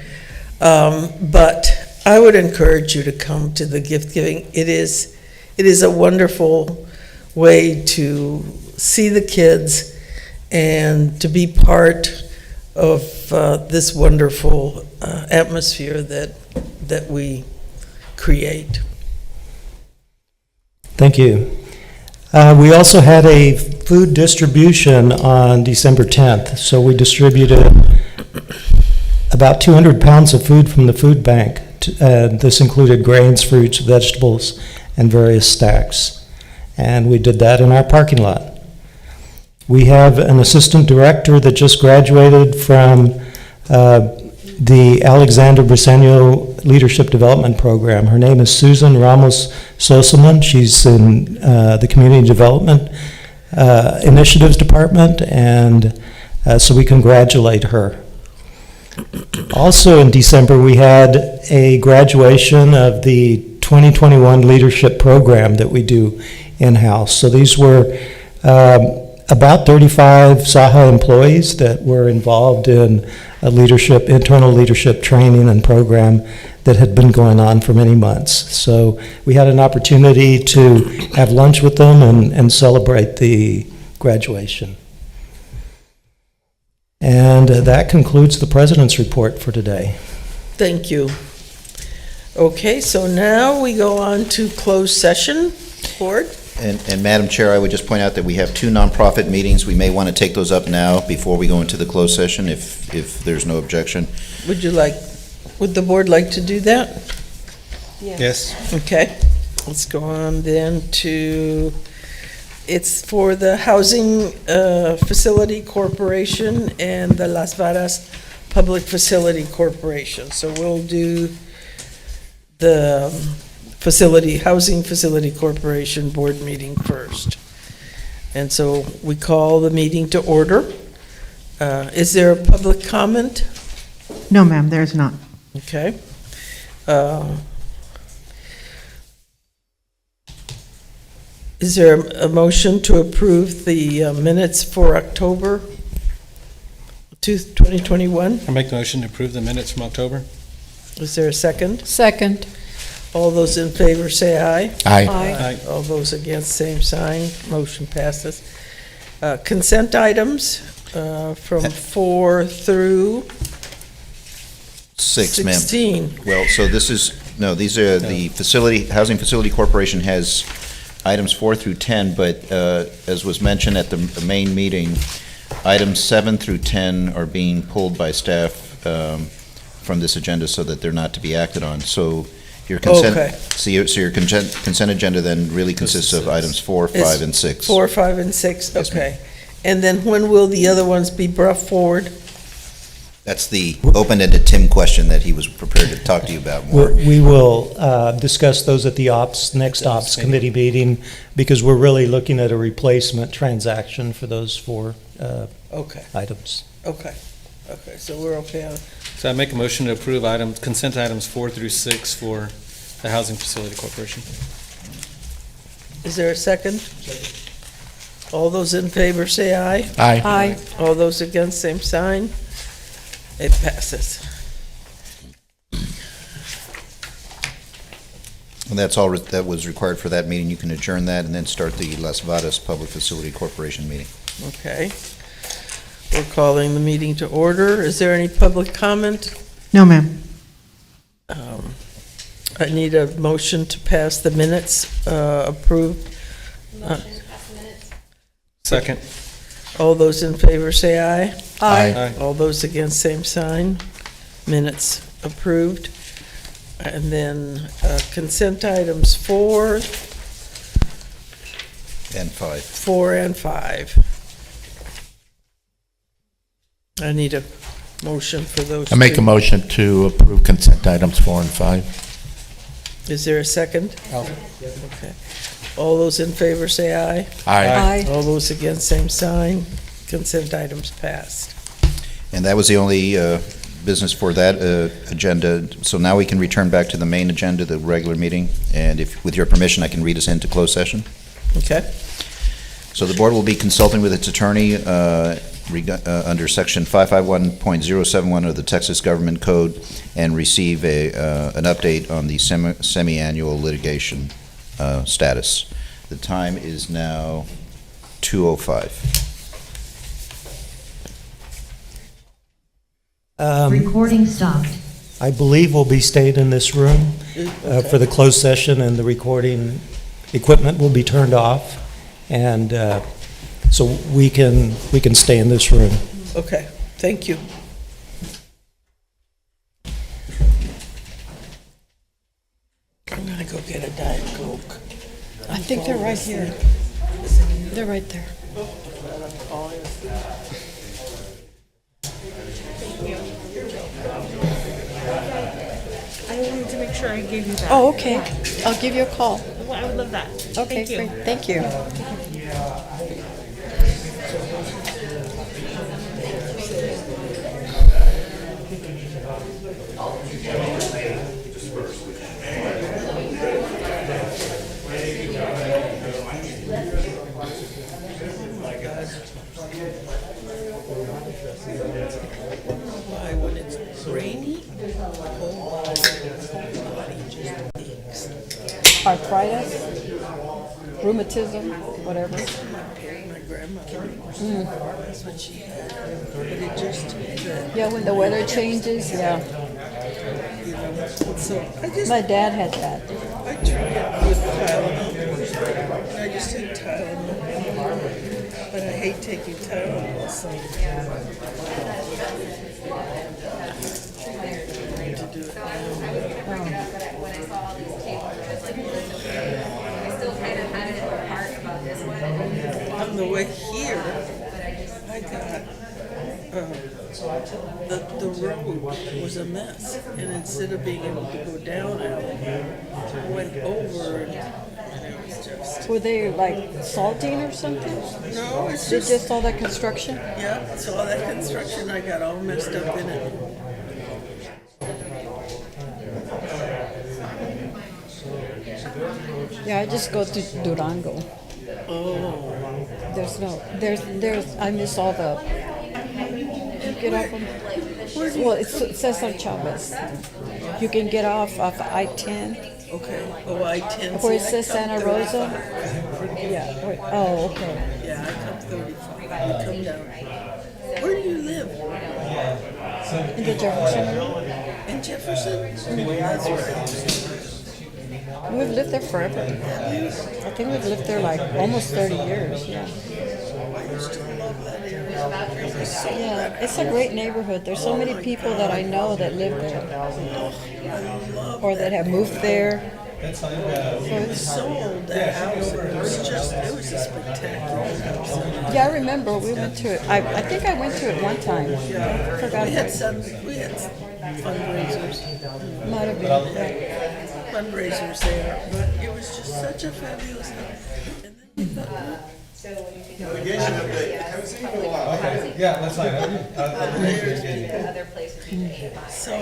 But I would encourage you to come to the gift giving. It is a wonderful way to see the kids and to be part of this wonderful atmosphere that we create. Thank you. We also had a food distribution on December 10th. So we distributed about 200 pounds of food from the food bank. This included grains, fruits, vegetables, and various snacks. And we did that in our parking lot. We have an assistant director that just graduated from the Alexander Briseño Leadership Development Program. Her name is Susan Ramos Sosaman. She's in the Community Development Initiatives Department, and so we congratulate her. Also in December, we had a graduation of the 2021 Leadership Program that we do in-house. So these were about 35 SAHA employees that were involved in a internal leadership training and program that had been going on for many months. So we had an opportunity to have lunch with them and celebrate the graduation. And that concludes the President's report for today. Thank you. Okay, so now we go on to closed session. Board? And Madam Chair, I would just point out that we have two nonprofit meetings. We may want to take those up now before we go into the closed session, if there's no objection. Would the board like to do that? Yes. Okay, let's go on then to, it's for the Housing Facility Corporation and the Las Varas Public Facility Corporation. So we'll do the Housing Facility Corporation Board meeting first. And so we call the meeting to order. Is there a public comment? No, ma'am, there's not. Okay. Is there a motion to approve the minutes for October 2021? I make the motion to approve the minutes from October. Is there a second? Second. All those in favor say aye. Aye. Aye. All those against, same sign. Motion passes. Consent items from 4 through 6, ma'am. 16. Well, so these are the Housing Facility Corporation has items 4 through 10, but as was mentioned at the main meeting, items 7 through 10 are being pulled by staff from this agenda so that they're not to be acted on. So your consent, Okay. so your consent agenda then really consists of items 4, 5, and 6. 4, 5, and 6, Yes, ma'am. okay. And then when will the other ones be brought forward? That's the open-ended Tim question that he was prepared to talk to you about more. We will discuss those at the next ops committee meeting, because we're really looking at a replacement transaction for those 4 Okay, items. okay, so we're okay on, So I make a motion to approve consent items 4 through 6 for the Housing Facility Corporation. is there a second? All those in favor say aye. Aye. Aye. All those against, same sign. It passes. And that's all that was required for that meeting. You can adjourn that and then start the Las Vadas Public Facility Corporation meeting. Okay. We're calling the meeting to order. Is there any public comment? No, ma'am. I need a motion to pass the minutes, approved. Second. All those in favor say aye. Aye. All those against, same sign. Minutes approved. And then consent items 4, And 5. 4, and 5. I need a motion for those I make a two. motion to approve consent items 4 and 5. Is there a second? Okay. All those in favor say aye. Aye. All those against, same sign. Consent items passed. And that was the only business for that agenda. So now we can return back to the main agenda, the regular meeting. And if, with your permission, I can read us into closed session. Okay. So the board will be consulting with its attorney under section 551.071 of the Texas Government Code and receive an update on the semi-annual litigation status. The time is now 2:05. Recording stopped. I believe we'll be staying in this room for the closed session, and the recording equipment will be turned off, and so we can stay in this room. Okay, thank you. I'm gonna go get a Diet Coke. I think they're right here. They're right there. I wanted to make sure I gave you that. Oh, okay. I'll give you a call. Well, I would love that. Okay, Thank you. great. Thank you. Why, when it's rainy, whole body just aches. Arthritis, rheumatism, whatever. My grandmother, Mm. that's what she had. But it just, Yeah, when the weather changes, yeah. you know, so I just. My dad had that. I treat it with Tylenol, and I just take Tylenol, but I hate taking Tylenol, so. To do it. When I saw all these tables, I was like, I still kind of had it in my heart about this one. On the way here, I got, the road was a mess, and instead of being able to go down I went over, and it was just. Were they like salting or something? No, it's Just all that construction? Yeah, so all that construction, I got all messed up in it. Yeah, I just go to Durango. Oh. There's, I miss all the, you get off on, well, it says on Chavez. You can get off I-10. Okay, oh, I-10. Where it says Santa Rosa? Yeah, oh, okay. Yeah, I come 35, I come down. Where do you live? In the Jefferson area? In Jefferson? That's right. We've lived there forever. I think we've lived there like almost 30 years, yeah. I used to love that area. It was so Yeah, it's a great neighborhood. There's so many people that I know that live there. Or that have moved there. So it's sold that house. It was a spectacular house. Yeah, I remember we went to it. I think I went to it one time. Yeah. I forgot. We had fundraisers. Might have been. Fundraisers there, but it was just such a fabulous house. And then we thought, Delegation update. Haven't seen you in a while. Okay, yeah, that's fine. Other places we can buy. so I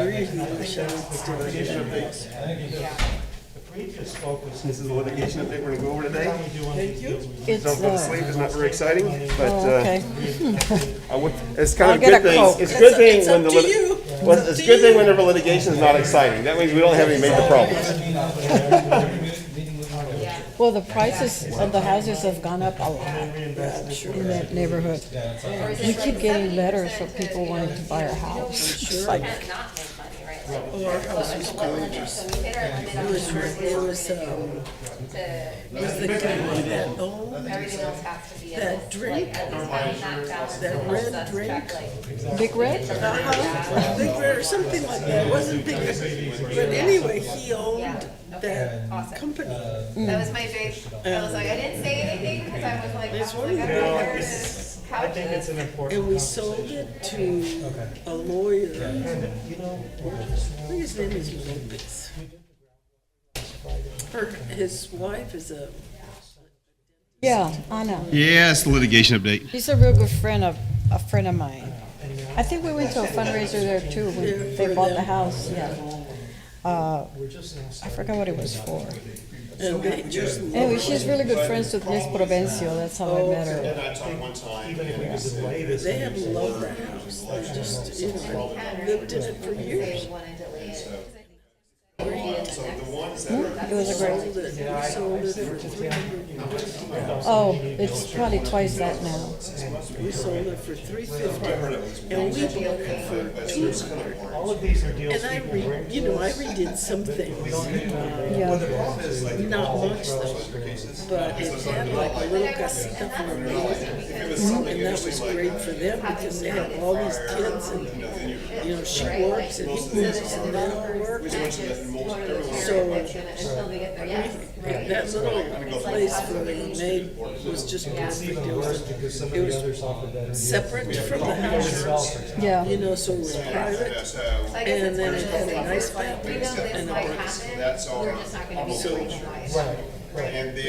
really wish I would still be in this. This is the litigation update we're going to go over today. Thank you. Don't go to sleep. It's not very exciting, but okay. it's kind of a I'll get good a thing. Coke. It's a good thing It's when up the to you. it's a good thing whenever litigation is not exciting. That means we don't have any major problems. Well, the prices of the houses have gone up a lot in that neighborhood. We keep getting letters from people wanting to buy our house. It's like, Oh, our house was gorgeous. It was the guy that owned that drink, that red drink. Big Red? Big Red or something like that. It wasn't Big Red. But anyway, he owned that company. That was my big, I was like, I didn't say anything because I was like, It's one I of the got big I think it's an important. And we sold it to a lawyer. I think his name is Lopez. His wife is a. yeah, Anna. Yes, the litigation update. She's a real good friend of mine. I think we went to a fundraiser there too when they bought the house, yeah. I forgot what it was for. Anyway, she's really good friends with Liz Provencio. That's how I met her. They have loved that house. They just, lived in it for years. It was a great. We sold it for $350. Oh, it's probably twice that now. We sold it for $350, and we bought it for $200. All of these are deals. And I redid some things. Not much though, but it had like a little casita for a maid, and that was great for them because they have all these kids, and she works and he works and they all work. So that little place for the maid was just perfect. It was separate from the house. Yeah. So it was private, and then it had a nice bathroom and a bathroom. So we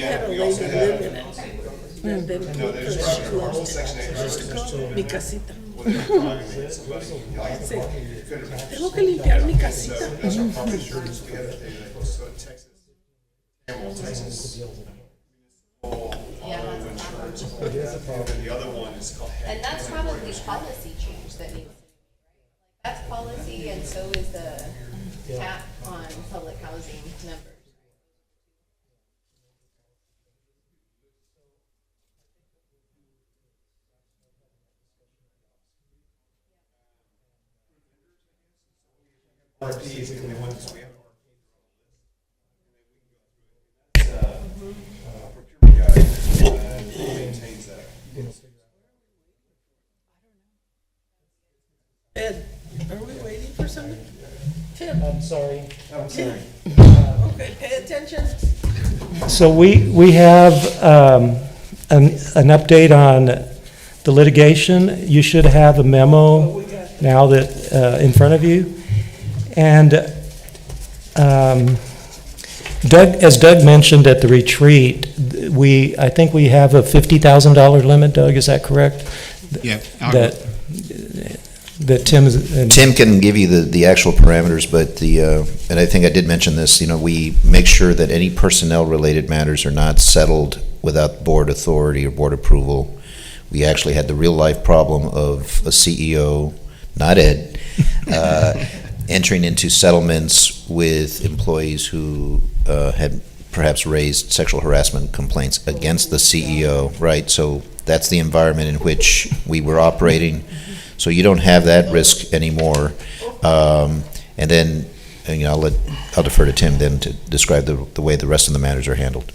had a lady live in it. And then she loved it. Just called mi casita. Tengo que limpiar mi casita. And that's probably policy change that needs to be, right? That's policy, and so is the cap on public housing numbers. RPs and the ones we have. Maintains that. Ed, are we waiting for something? Tim? I'm sorry. Tim? Okay, pay attention. So we have an update on the litigation. You should have a memo now that in front of you. And as Doug mentioned at the retreat, I think we have a $50,000 limit, Doug, is that correct? Yeah. That Tim can give you the actual parameters, but and I think I did mention this, we make sure that any personnel-related matters are not settled without board authority or board approval. We actually had the real-life problem of a CEO, not Ed, entering into settlements with employees who had perhaps raised sexual harassment complaints against the CEO, right? So that's the environment in which we were operating. So you don't have that risk anymore. And then, I'll defer to Tim then to describe the way the rest of the matters are handled.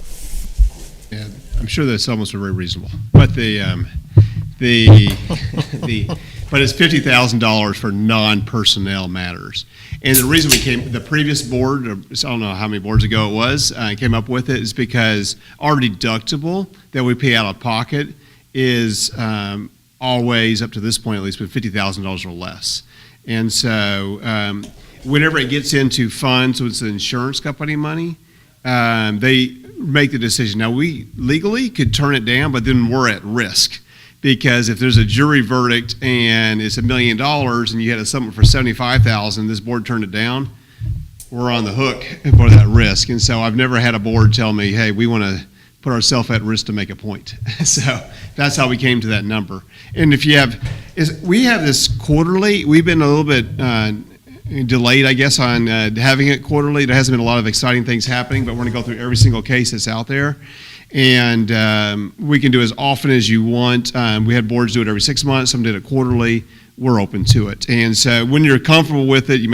Yeah, I'm sure that's almost very reasonable. But but it's $50,000 for non-personnel matters. And the reason the previous board, I don't know how many boards ago it was, came up with it is because our deductible that we pay out of pocket is always, up to this point at least, been $50,000 or less. And so whenever it gets into funds, so it's the insurance company money, they make the decision. Now, we legally could turn it down, but then we're at risk. Because if there's a jury verdict and it's $1 million and you had a settlement for $75,000, this board turned it down, we're on the hook for that risk. And so I've never had a board tell me, hey, we want to put ourselves at risk to make a point. So that's how we came to that number. And if you we have this quarterly, we've been a little bit delayed, I guess, on having it quarterly. There hasn't been a lot of exciting things happening, but we're going to go through every single case that's out there. And we can do as often as you want. We had boards do it every 6 months. Some did it quarterly. We're open to it. And so when you're comfortable with it, you